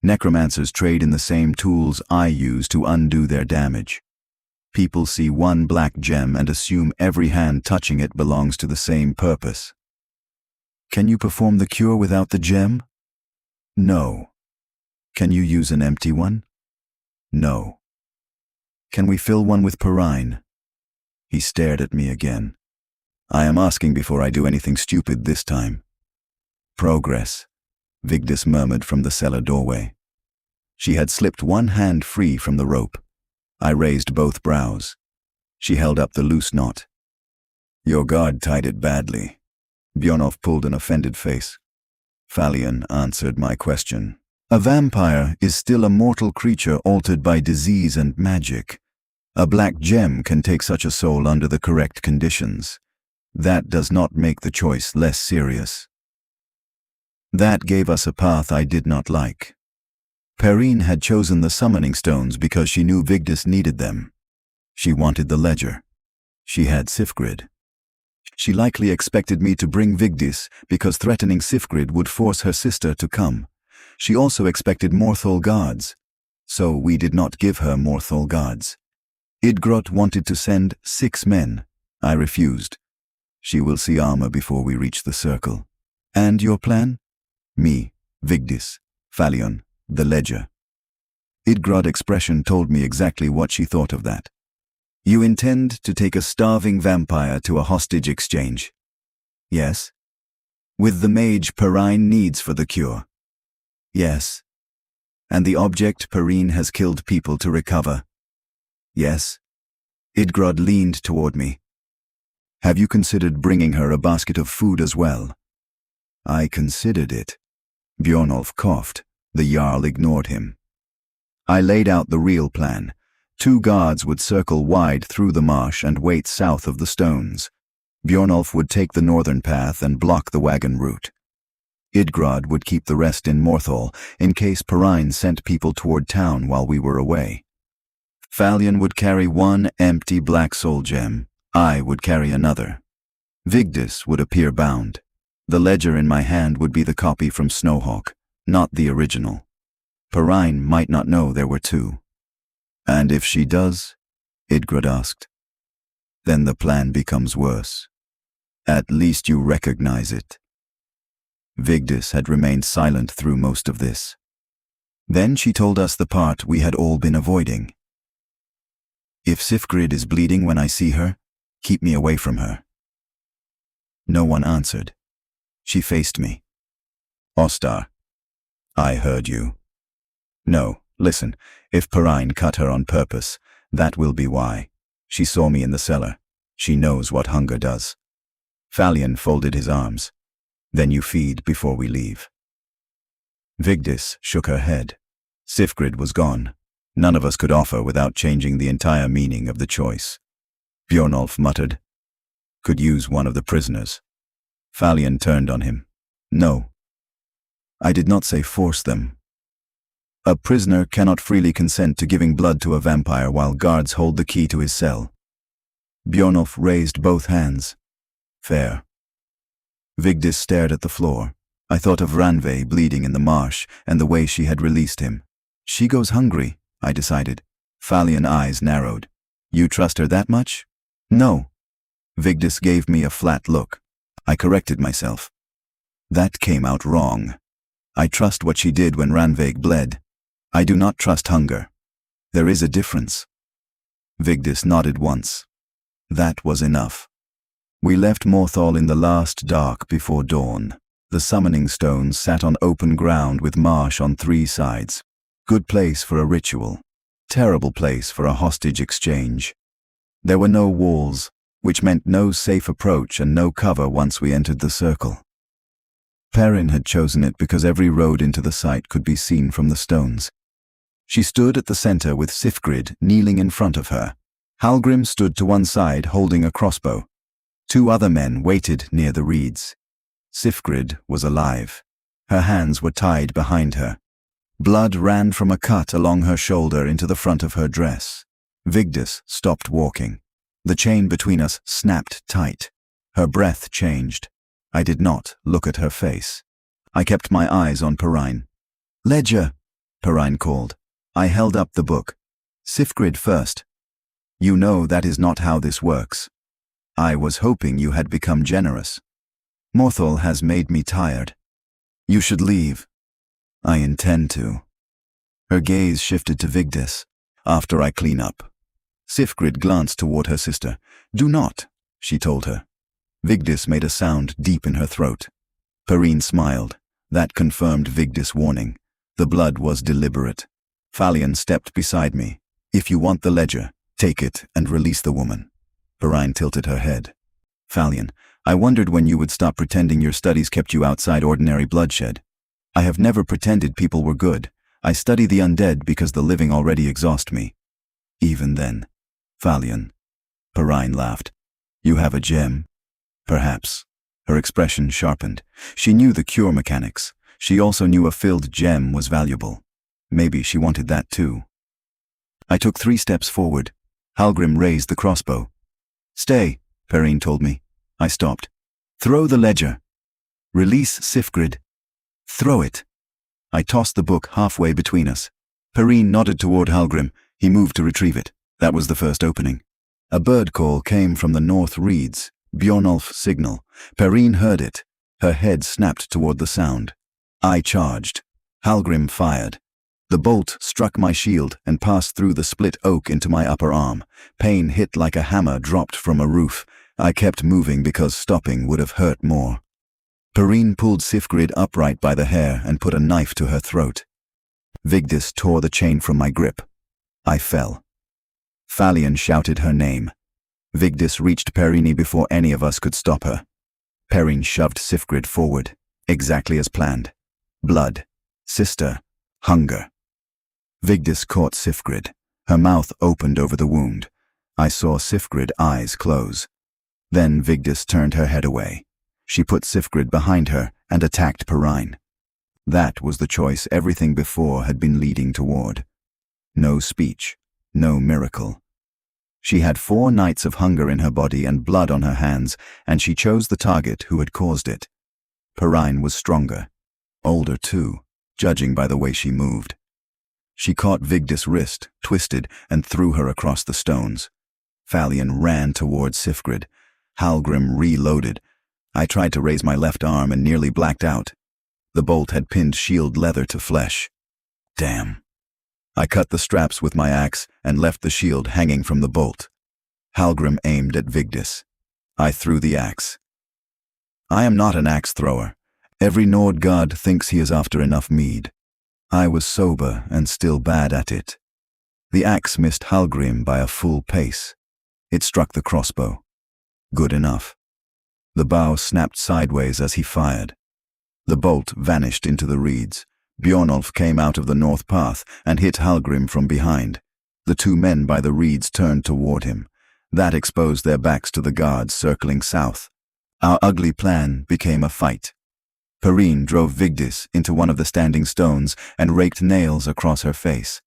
Necromancers trade in the same tools I use to undo their damage. People see one black gem and assume every hand touching it belongs to the same purpose. Can you perform the cure without the gem? No. Can you use an empty one? No. Can we fill one with Perrine? He stared at me again. I am asking before I do anything stupid this time. Progress, Vigdis murmured from the cellar doorway. She had slipped one hand free from the rope. I raised both brows. She held up the loose knot. Your guard tied it badly. Bjornolf pulled an offended face. Falion answered my question. A vampire is still a mortal creature altered by disease and magic. A black gem can take such a soul under the correct conditions. That does not make the choice less serious. That gave us a path I did not like. Perrine had chosen the summoning stones because she knew Vigdis needed them. She wanted the ledger. She had Sifgrid. She likely expected me to bring Vigdis because threatening Sifgrid would force her sister to come. She also expected Morthal guards, so we did not give her Morthal guards. Idgrod wanted to send 6 men. I refused. She will see armor before we reach the circle. And your plan? Me, Vigdis, Falion, the ledger. Idgrod's expression told me exactly what she thought of that. You intend to take a starving vampire to a hostage exchange? Yes. With the mage Perrine needs for the cure? Yes. And the object Perrine has killed people to recover? Yes. Idgrod leaned toward me. Have you considered bringing her a basket of food as well? I considered it. Bjornolf coughed. The Jarl ignored him. I laid out the real plan. 2 guards would circle wide through the marsh and wait south of the stones. Bjornolf would take the northern path and block the wagon route. Idgrod would keep the rest in Morthal in case Perrine sent people toward town while we were away. Falion would carry 1 empty black soul gem. I would carry another. Vigdis would appear bound. The ledger in my hand would be the copy from Snowhawk, not the original. Perrine might not know there were 2. And if she does, Idgrod asked, then the plan becomes worse. At least you recognize it. Vigdis had remained silent through most of this. Then she told us the part we had all been avoiding. If Sifgrid is bleeding when I see her, keep me away from her. No one answered. She faced me. Ostar, I heard you. No, listen, if Perrine cut her on purpose, that will be why. She saw me in the cellar. She knows what hunger does. Falion folded his arms. Then you feed before we leave. Vigdis shook her head. Sifgrid was gone. None of us could offer without changing the entire meaning of the choice. Bjornolf muttered, could use one of the prisoners. Falion turned on him. No. I did not say force them. A prisoner cannot freely consent to giving blood to a vampire while guards hold the key to his cell. Bjornolf raised both hands. Fair. Vigdis stared at the floor. I thought of Randve bleeding in the marsh and the way she had released him. She goes hungry, I decided. Falion's eyes narrowed. You trust her that much? No. Vigdis gave me a flat look. I corrected myself. That came out wrong. I trust what she did when Randve bled. I do not trust hunger. There is a difference. Vigdis nodded once. That was enough. We left Morthal in the last dark before dawn. The summoning stones sat on open ground with marsh on 3 sides. Good place for a ritual. Terrible place for a hostage exchange. There were no walls, which meant no safe approach and no cover once we entered the circle. Perrine had chosen it because every road into the site could be seen from the stones. She stood at the center with Sifgrid kneeling in front of her. Hallgrim stood to one side holding a crossbow. 2 other men waited near the reeds. Sifgrid was alive. Her hands were tied behind her. Blood ran from a cut along her shoulder into the front of her dress. Vigdis stopped walking. The chain between us snapped tight. Her breath changed. I did not look at her face. I kept my eyes on Perrine. "Ledger," Perrine called. I held up the book. "Sifgrid first. You know that is not how this works. I was hoping you had become generous. Morthal has made me tired. You should leave." "I intend to." Her gaze shifted to Vigdis. "After I clean up." Sifgrid glanced toward her sister. "Do not," she told her. Vigdis made a sound deep in her throat. Perrine smiled. That confirmed Vigdis' warning. The blood was deliberate. Falion stepped beside me. "If you want the ledger, take it and release the woman." Perrine tilted her head. "Falion, I wondered when you would stop pretending your studies kept you outside ordinary bloodshed. I have never pretended people were good. I study the undead because the living already exhaust me." "Even then, Falion," Perrine laughed. "You have a gem?" "Perhaps." Her expression sharpened. She knew the cure mechanics. She also knew a filled gem was valuable. Maybe she wanted that too. I took 3 steps forward. Halgrim raised the crossbow. "Stay," Perrine told me. I stopped. "Throw the ledger." "Release Sifgrid." "Throw it." I tossed the book halfway between us. Perrine nodded toward Halgrim. He moved to retrieve it. That was the first opening. A bird call came from the north reeds. Bjornulf's signal. Perrine heard it. Her head snapped toward the sound. I charged. Halgrim fired. The bolt struck my shield and passed through the split oak into my upper arm. Pain hit like a hammer dropped from a roof. I kept moving because stopping would have hurt more. Perrine pulled Sifgrid upright by the hair and put a knife to her throat. Vigdis tore the chain from my grip. I fell. Falion shouted her name. Vigdis reached Perrine before any of us could stop her. Perrine shoved Sifgrid forward, exactly as planned. Blood. Sister. Hunger. Vigdis caught Sifgrid. Her mouth opened over the wound. I saw Sifgrid's eyes close. Then Vigdis turned her head away. She put Sifgrid behind her and attacked Perrine. That was the choice everything before had been leading toward. No speech. No miracle. She had 4 nights of hunger in her body and blood on her hands, and she chose the target who had caused it. Perrine was stronger. Older too, judging by the way she moved. She caught Vigdis' wrist, twisted, and threw her across the stones. Falion ran toward Sifgrid. Halgrim reloaded. I tried to raise my left arm and nearly blacked out. The bolt had pinned shield leather to flesh. Damn. I cut the straps with my axe and left the shield hanging from the bolt. Halgrim aimed at Vigdis. I threw the axe. I am not an axe thrower. Every Nord god thinks he is after enough mead. I was sober and still bad at it. The axe missed Halgrim by a full pace. It struck the crossbow. Good enough. The bow snapped sideways as he fired. The bolt vanished into the reeds. Bjornulf came out of the north path and hit Halgrim from behind. The 2 men by the reeds turned toward him. That exposed their backs to the guards circling south. Our ugly plan became a fight. Perrine drove Vigdis into one of the standing stones and raked nails across her face.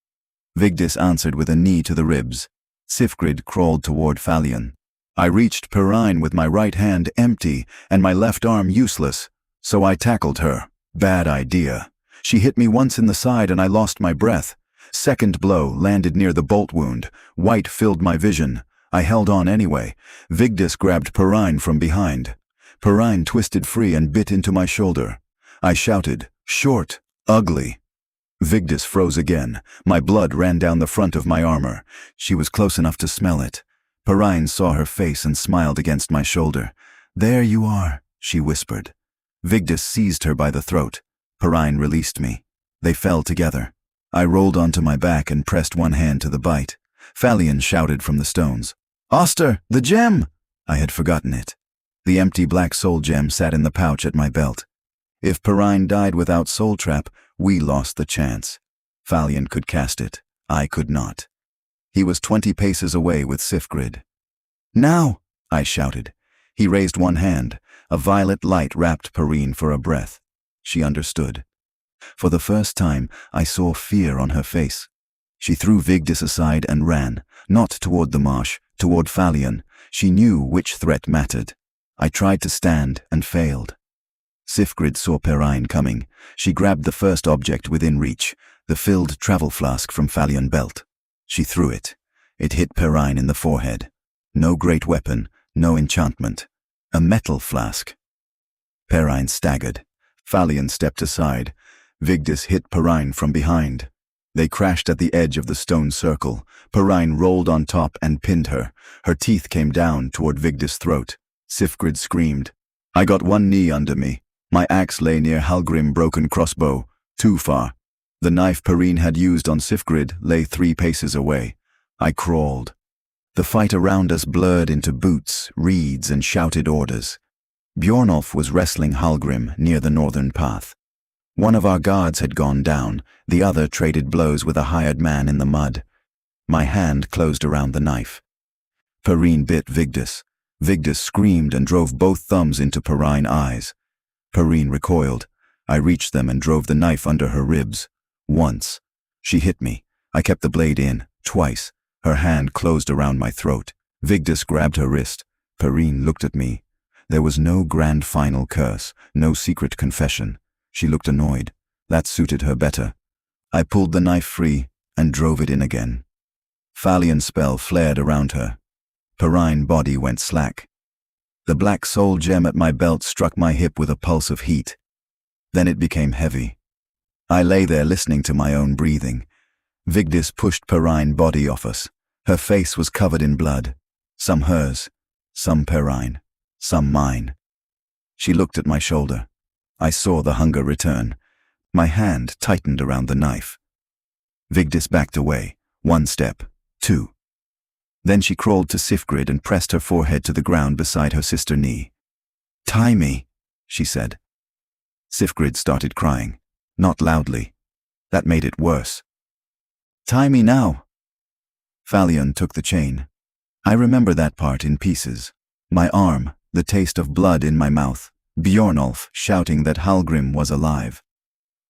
Vigdis answered with a knee to the ribs. Sifgrid crawled toward Falion. I reached Perrine with my right hand empty and my left arm useless, so I tackled her. Bad idea. She hit me once in the side and I lost my breath. Second blow landed near the bolt wound. White filled my vision. I held on anyway. Vigdis grabbed Perrine from behind. Perrine twisted free and bit into my shoulder. I shouted, "Short, ugly." Vigdis froze again. My blood ran down the front of my armor. She was close enough to smell it. Perrine saw her face and smiled against my shoulder. "There you are," she whispered. Vigdis seized her by the throat. Perrine released me. They fell together. I rolled onto my back and pressed one hand to the bite. Falion shouted from the stones, "Ostar, the gem!" I had forgotten it. The empty black soul gem sat in the pouch at my belt. If Perrine died without soul trap, we lost the chance. Falion could cast it. I could not. He was 20 paces away with Sifgrid. "Now!" I shouted. He raised one hand. A violet light wrapped Perrine for a breath. She understood. For the first time, I saw fear on her face. She threw Vigdis aside and ran, not toward the marsh, toward Falion. She knew which threat mattered. I tried to stand and failed. Sifgrid saw Perrine coming. She grabbed the first object within reach, the filled travel flask from Falion belt. She threw it. It hit Perrine in the forehead. No great weapon, no enchantment. A metal flask. Perrine staggered. Falion stepped aside. Vigdis hit Perrine from behind. They crashed at the edge of the stone circle. Perrine rolled on top and pinned her. Her teeth came down toward Vigdis' throat. Sifgrid screamed. I got one knee under me. My axe lay near Halgrim's broken crossbow, too far. The knife Perrine had used on Sifgrid lay 3 paces away. I crawled. The fight around us blurred into boots, reeds, and shouted orders. Bjornolf was wrestling Halgrim near the northern path. One of our guards had gone down, the other traded blows with a hired man in the mud. My hand closed around the knife. Perrine bit Vigdis. Vigdis screamed and drove both thumbs into Perrine's eyes. Perrine recoiled. I reached them and drove the knife under her ribs. Once. She hit me. I kept the blade in. Twice. Her hand closed around my throat. Vigdis grabbed her wrist. Perrine looked at me. There was no grand final curse, no secret confession. She looked annoyed. That suited her better. I pulled the knife free and drove it in again. Falion's spell flared around her. Perrine's body went slack. The black soul gem at my belt struck my hip with a pulse of heat. Then it became heavy. I lay there listening to my own breathing. Vigdis pushed Perrine's body off us. Her face was covered in blood. Some hers, some Perrine, some mine. She looked at my shoulder. I saw the hunger return. My hand tightened around the knife. Vigdis backed away. 1 step, 2. Then she crawled to Sifgrid and pressed her forehead to the ground beside her sister knee. Tie me, she said. Sifgrid started crying. Not loudly. That made it worse. Tie me now. Falion took the chain. I remember that part in pieces. My arm, the taste of blood in my mouth. Bjornolf shouting that Halgrim was alive.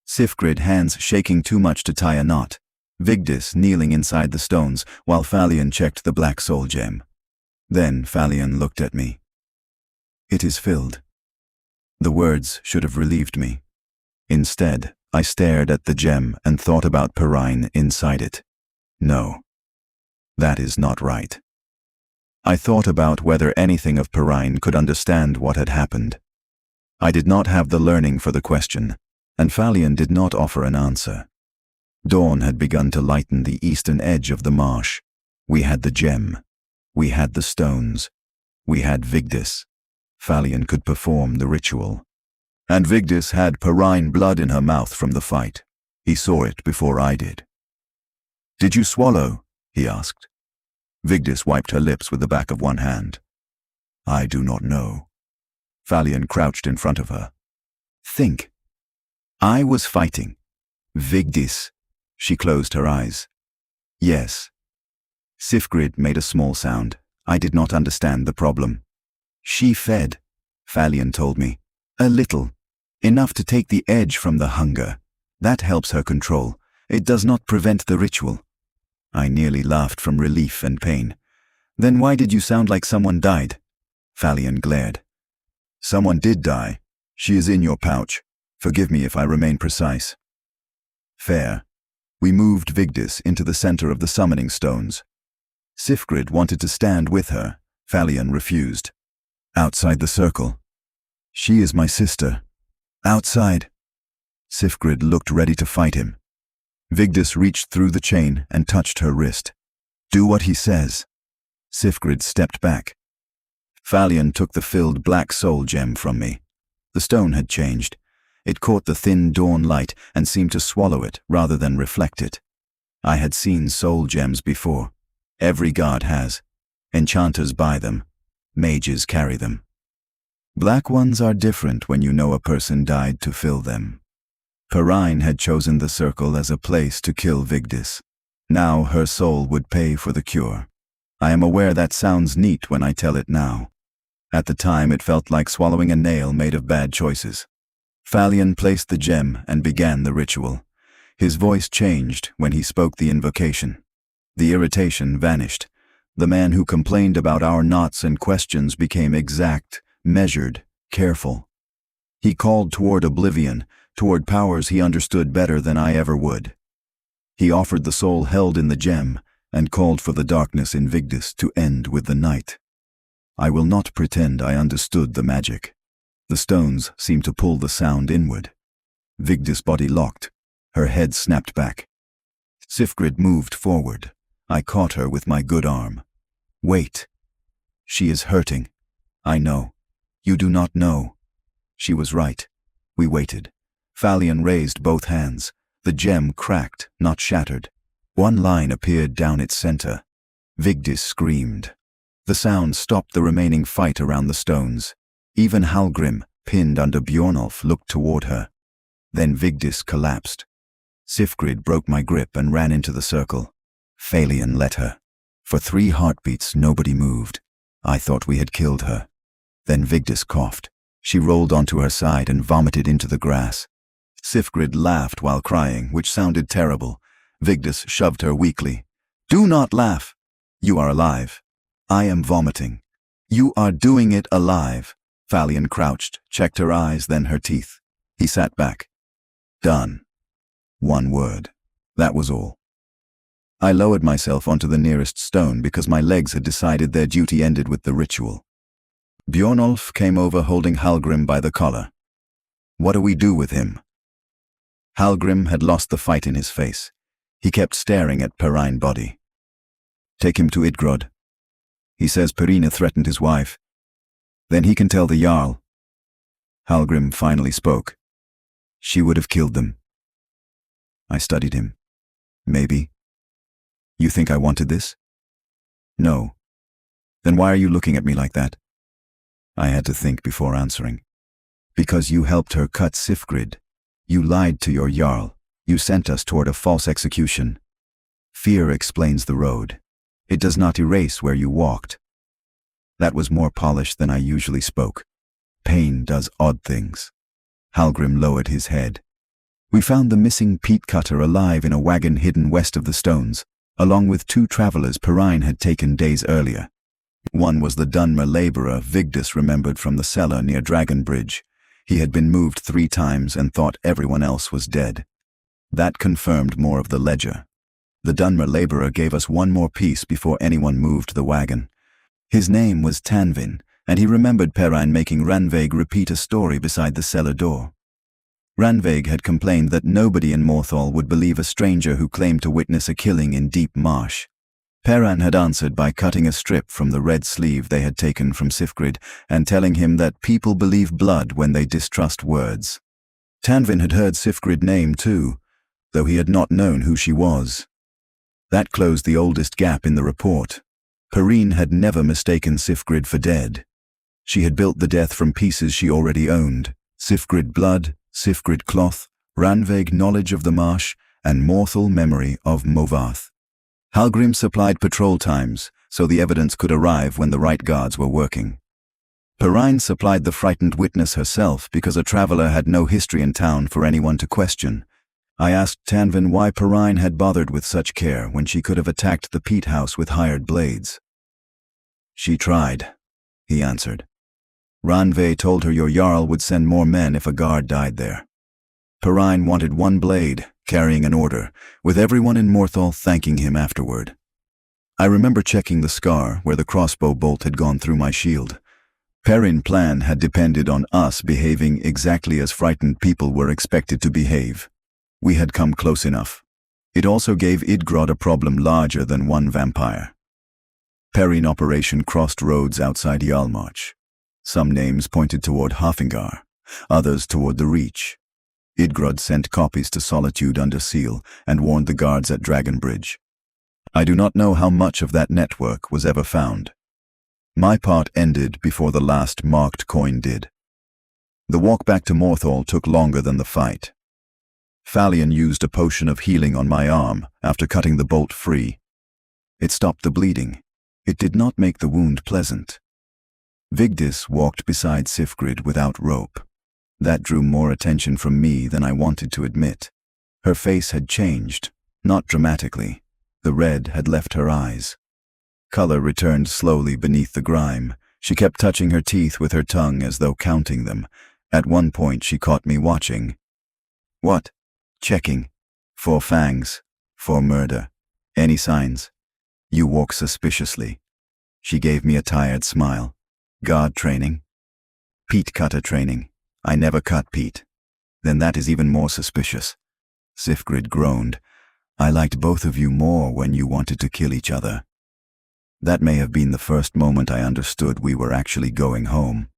Sifgrid hands shaking too much to tie a knot. Vigdis kneeling inside the stones while Falion checked the black soul gem. Then Falion looked at me. It is filled. The words should have relieved me. Instead, I stared at the gem and thought about Perrine inside it. No. That is not right. I thought about whether anything of Perrine could understand what had happened. I did not have the learning for the question, and Falion did not offer an answer. Dawn had begun to lighten the eastern edge of the marsh. We had the gem. We had the stones. We had Vigdis. Falion could perform the ritual. And Vigdis had Perrine blood in her mouth from the fight. He saw it before I did. Did you swallow? He asked. Vigdis wiped her lips with the back of one hand. I do not know. Falion crouched in front of her. Think. I was fighting. Vigdis. She closed her eyes. Yes. Sifgrid made a small sound. I did not understand the problem. She fed, Falion told me. A little. Enough to take the edge from the hunger. That helps her control. It does not prevent the ritual. I nearly laughed from relief and pain. Then why did you sound like someone died? Falion glared. Someone did die. She is in your pouch. Forgive me if I remain precise. Fair. We moved Vigdis into the center of the summoning stones. Sifgrid wanted to stand with her. Falion refused. Outside the circle. She is my sister. Outside. Sifgrid looked ready to fight him. Vigdis reached through the chain and touched her wrist. Do what he says. Sifgrid stepped back. Falion took the filled black soul gem from me. The stone had changed. It caught the thin dawn light and seemed to swallow it rather than reflect it. I had seen soul gems before. Every guard has. Enchanters buy them. Mages carry them. Black ones are different when you know a person died to fill them. Perrine had chosen the circle as a place to kill Vigdis. Now her soul would pay for the cure. I am aware that sounds neat when I tell it now. At the time it felt like swallowing a nail made of bad choices. Falion placed the gem and began the ritual. His voice changed when he spoke the invocation. The irritation vanished. The man who complained about our knots and questions became exact, measured, careful. He called toward oblivion, toward powers he understood better than I ever would. He offered the soul held in the gem, and called for the darkness in Vigdis to end with the night. I will not pretend I understood the magic. The stones seemed to pull the sound inward. Vigdis' body locked. Her head snapped back. Sifgrid moved forward. I caught her with my good arm. Wait. She is hurting. I know. You do not know. She was right. We waited. Falion raised both hands. The gem cracked, not shattered. One line appeared down its center. Vigdis screamed. The sound stopped the remaining fight around the stones. Even Hallgrim, pinned under Bjornulf, looked toward her. Then Vigdis collapsed. Sifgrid broke my grip and ran into the circle. Falion let her. For 3 heartbeats nobody moved. I thought we had killed her. Then Vigdis coughed. She rolled onto her side and vomited into the grass. Sifgrid laughed while crying, which sounded terrible. Vigdis shoved her weakly. Do not laugh. You are alive. I am vomiting. You are doing it alive. Falion crouched, checked her eyes, then her teeth. He sat back. Done. 1 word. That was all. I lowered myself onto the nearest stone because my legs had decided their duty ended with the ritual. Bjornulf came over holding Hallgrim by the collar. What do we do with him? Hallgrim had lost the fight in his face. He kept staring at Perrine's body. Take him to Idgrod. He says Perrine threatened his wife. Then he can tell the Jarl. Hallgrim finally spoke. She would have killed them. I studied him. Maybe. You think I wanted this? No. Then why are you looking at me like that? I had to think before answering. Because you helped her cut Sifgrid. You lied to your Jarl. You sent us toward a false execution. Fear explains the road. It does not erase where you walked. That was more polished than I usually spoke. Pain does odd things. Hallgrim lowered his head. We found the missing peat cutter alive in a wagon hidden west of the stones, along with 2 travelers Perrine had taken days earlier. One was the Dunmer laborer Vigdis remembered from the cellar near Dragonbridge. He had been moved 3 times and thought everyone else was dead. That confirmed more of the ledger. The Dunmer laborer gave us 1 more piece before anyone moved the wagon. His name was Tanvin, and he remembered Perrine making Randveig repeat a story beside the cellar door. Randveig had complained that nobody in Morthal would believe a stranger who claimed to witness a killing in Deep Marsh. Perrine had answered by cutting a strip from the red sleeve they had taken from Sifgrid and telling him that people believe blood when they distrust words. Tanvin had heard Sifgrid's name too, though he had not known who she was. That closed the oldest gap in the report. Perrine had never mistaken Sifgrid for dead. She had built the death from pieces she already owned: Sifgrid blood, Sifgrid cloth, Randveig knowledge of the marsh, and Morthal memory of Movarth. Hallgrim supplied patrol times, so the evidence could arrive when the right guards were working. Perrine supplied the frightened witness herself because a traveler had no history in town for anyone to question. I asked Tanvin why Perrine had bothered with such care when she could have attacked the peat house with hired blades. She tried, he answered. Randveig told her your Jarl would send more men if a guard died there. Perrine wanted 1 blade, carrying an order, with everyone in Morthal thanking him afterward. I remember checking the scar where the crossbow bolt had gone through my shield. Perrine's plan had depended on us behaving exactly as frightened people were expected to behave. We had come close enough. It also gave Idgrod a problem larger than 1 vampire. Perrine's operation crossed roads outside Jarlmarch. Some names pointed toward Hafingar, others toward the Reach. Idgrod sent copies to Solitude under seal and warned the guards at Dragonbridge. I do not know how much of that network was ever found. My part ended before the last marked coin did. The walk back to Morthal took longer than the fight. Falion used a potion of healing on my arm after cutting the bolt free. It stopped the bleeding. It did not make the wound pleasant. Vigdis walked beside Sifgrid without rope. That drew more attention from me than I wanted to admit. Her face had changed, not dramatically. The red had left her eyes. Color returned slowly beneath the grime. She kept touching her teeth with her tongue as though counting them. At one point she caught me watching. What? Checking. 4 fangs. 4 murder. Any signs? You walk suspiciously. She gave me a tired smile. Guard training? Peat cutter training. I never cut peat. Then that is even more suspicious. Sifgrid groaned. I liked both of you more when you wanted to kill each other. That may have been the first moment I understood we were actually going home.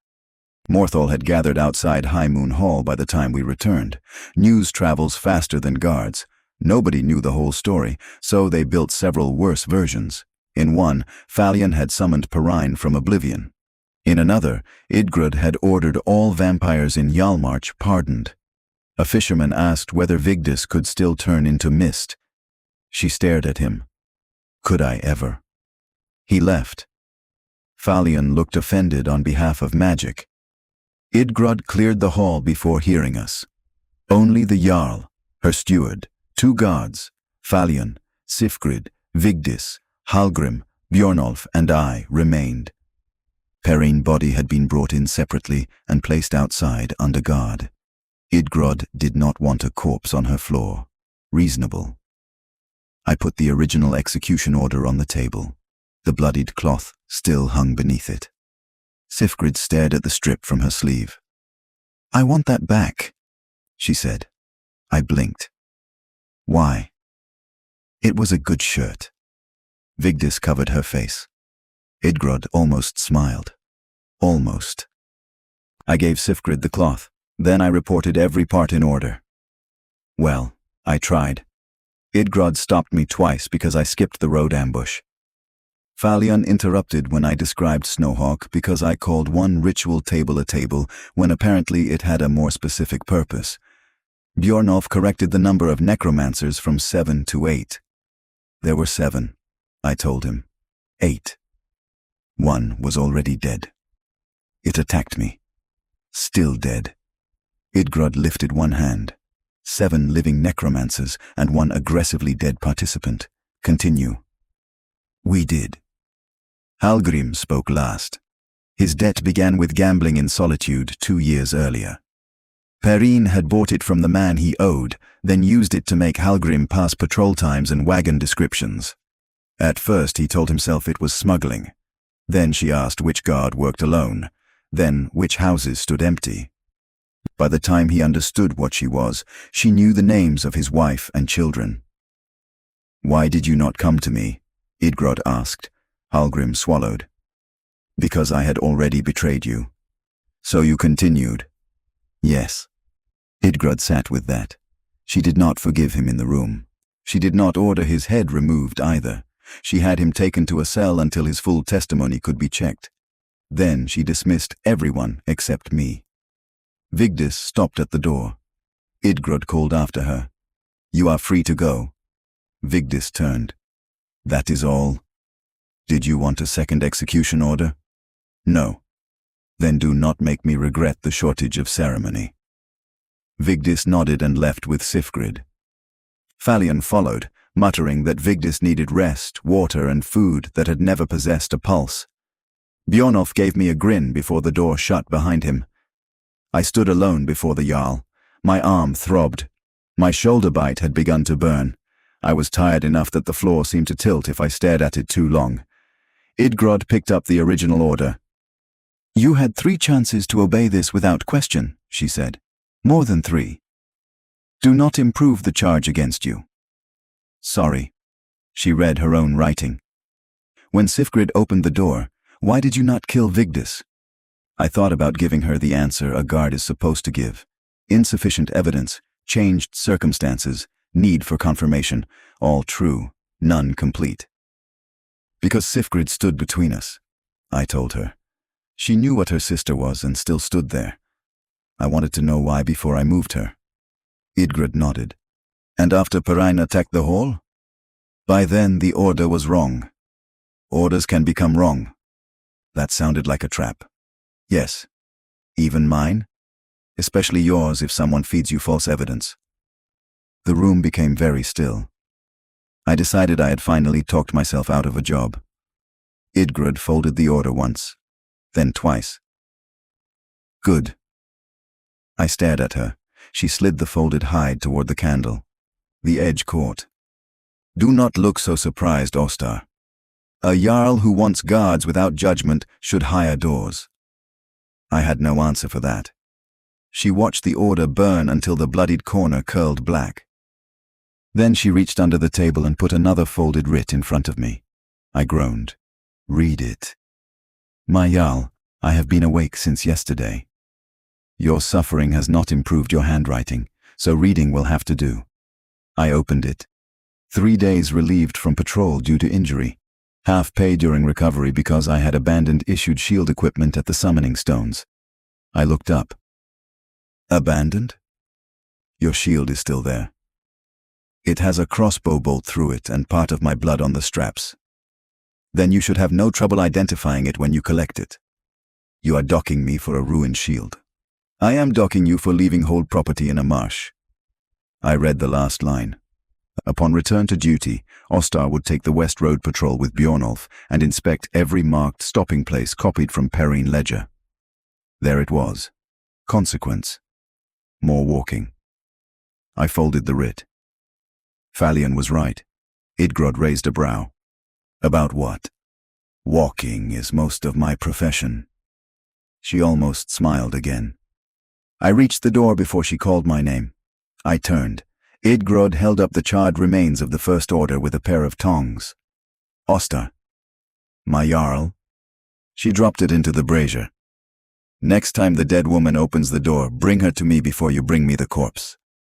Morthal had gathered outside High Moon Hall by the time we returned. News travels faster than guards. Nobody knew the whole story, so they built several worse versions. In one, Falion had summoned Perrine from oblivion. In another, Idgrod had ordered all vampires in Yalmarch pardoned. A fisherman asked whether Vigdis could still turn into mist. She stared at him. Could I ever? He left. Falion looked offended on behalf of magic. Idgrod cleared the hall before hearing us. Only the Jarl, her steward, 2 guards, Falion, Sifgrid, Vigdis, Hallgrim, Bjornolf, and I remained. Perrine's body had been brought in separately and placed outside under guard. Idgrod did not want a corpse on her floor. Reasonable. I put the original execution order on the table. The bloodied cloth still hung beneath it. Sifgrid stared at the strip from her sleeve. I want that back, she said. I blinked. Why? It was a good shirt. Vigdis covered her face. Idgrod almost smiled. Almost. I gave Sifgrid the cloth. Then I reported every part in order. Well, I tried. Idgrod stopped me twice because I skipped the road ambush. Falion interrupted when I described Snowhawk because I called one ritual table a table when apparently it had a more specific purpose. Bjornolf corrected the number of necromancers from 7 to 8. There were 7, I told him. 8. 1 was already dead. It attacked me. Still dead. Idgrod lifted one hand. 7 living necromancers and 1 aggressively dead participant. Continue. We did. Hallgrim spoke last. His debt began with gambling in Solitude 2 years earlier. Perrine had bought it from the man he owed, then used it to make Hallgrim pass patrol times and wagon descriptions. At first he told himself it was smuggling. Then she asked which guard worked alone, then which houses stood empty. By the time he understood what she was, she knew the names of his wife and children. Why did you not come to me? Idgrod asked. Hallgrim swallowed. Because I had already betrayed you. So you continued. Yes. Idgrod sat with that. She did not forgive him in the room. She did not order his head removed either. She had him taken to a cell until his full testimony could be checked. Then she dismissed everyone except me. Vigdis stopped at the door. Idgrod called after her. You are free to go. Vigdis turned. That is all. Did you want a second execution order? No. Then do not make me regret the shortage of ceremony. Vigdis nodded and left with Sifgrid. Falion followed, muttering that Vigdis needed rest, water, and food that had never possessed a pulse. Bjornolf gave me a grin before the door shut behind him. I stood alone before the Jarl. My arm throbbed. My shoulder bite had begun to burn. I was tired enough that the floor seemed to tilt if I stared at it too long. Idgrod picked up the original order. You had 3 chances to obey this without question, she said. More than 3. Do not improve the charge against you. Sorry. She read her own writing. When Sifgrid opened the door, why did you not kill Vigdis? I thought about giving her the answer a guard is supposed to give. Insufficient evidence, changed circumstances, need for confirmation, all true, none complete. Because Sifgrid stood between us, I told her. She knew what her sister was and still stood there. I wanted to know why before I moved her. Idgrod nodded. And after Perrine attacked the hall? By then the order was wrong. Orders can become wrong. That sounded like a trap. Yes. Even mine? Especially yours if someone feeds you false evidence. The room became very still. I decided I had finally talked myself out of a job. Idgrod folded the order once. then twice. Good. I stared at her. She slid the folded hide toward the candle. The edge caught. Do not look so surprised, Ostar. A Jarl who wants guards without judgment should hire doors. I had no answer for that. She watched the order burn until the bloodied corner curled black. Then she reached under the table and put another folded writ in front of me. I groaned. Read it. My Jarl, I have been awake since yesterday. Your suffering has not improved your handwriting, so reading will have to do. I opened it. 3 days relieved from patrol due to injury. Half pay during recovery because I had abandoned issued shield equipment at the summoning stones. I looked up. Abandoned? Your shield is still there. It has a crossbow bolt through it and part of my blood on the straps. Then you should have no trouble identifying it when you collect it. You are docking me for a ruined shield. I am docking you for leaving hold property in a marsh. I read the last line. Upon return to duty, Ostar would take the West Road Patrol with Bjornolf and inspect every marked stopping place copied from Perrine Ledger. There it was. Consequence. More walking. I folded the writ. Falion was right. Idgrod raised a brow. About what? Walking is most of my profession. She almost smiled again. I reached the door before she called my name. I turned. Idgrod held up the charred remains of the First Order with a pair of tongs. Ostar. My Jarl. She dropped it into the brazier. Next time the dead woman opens the door, bring her to me before you bring me the corpse.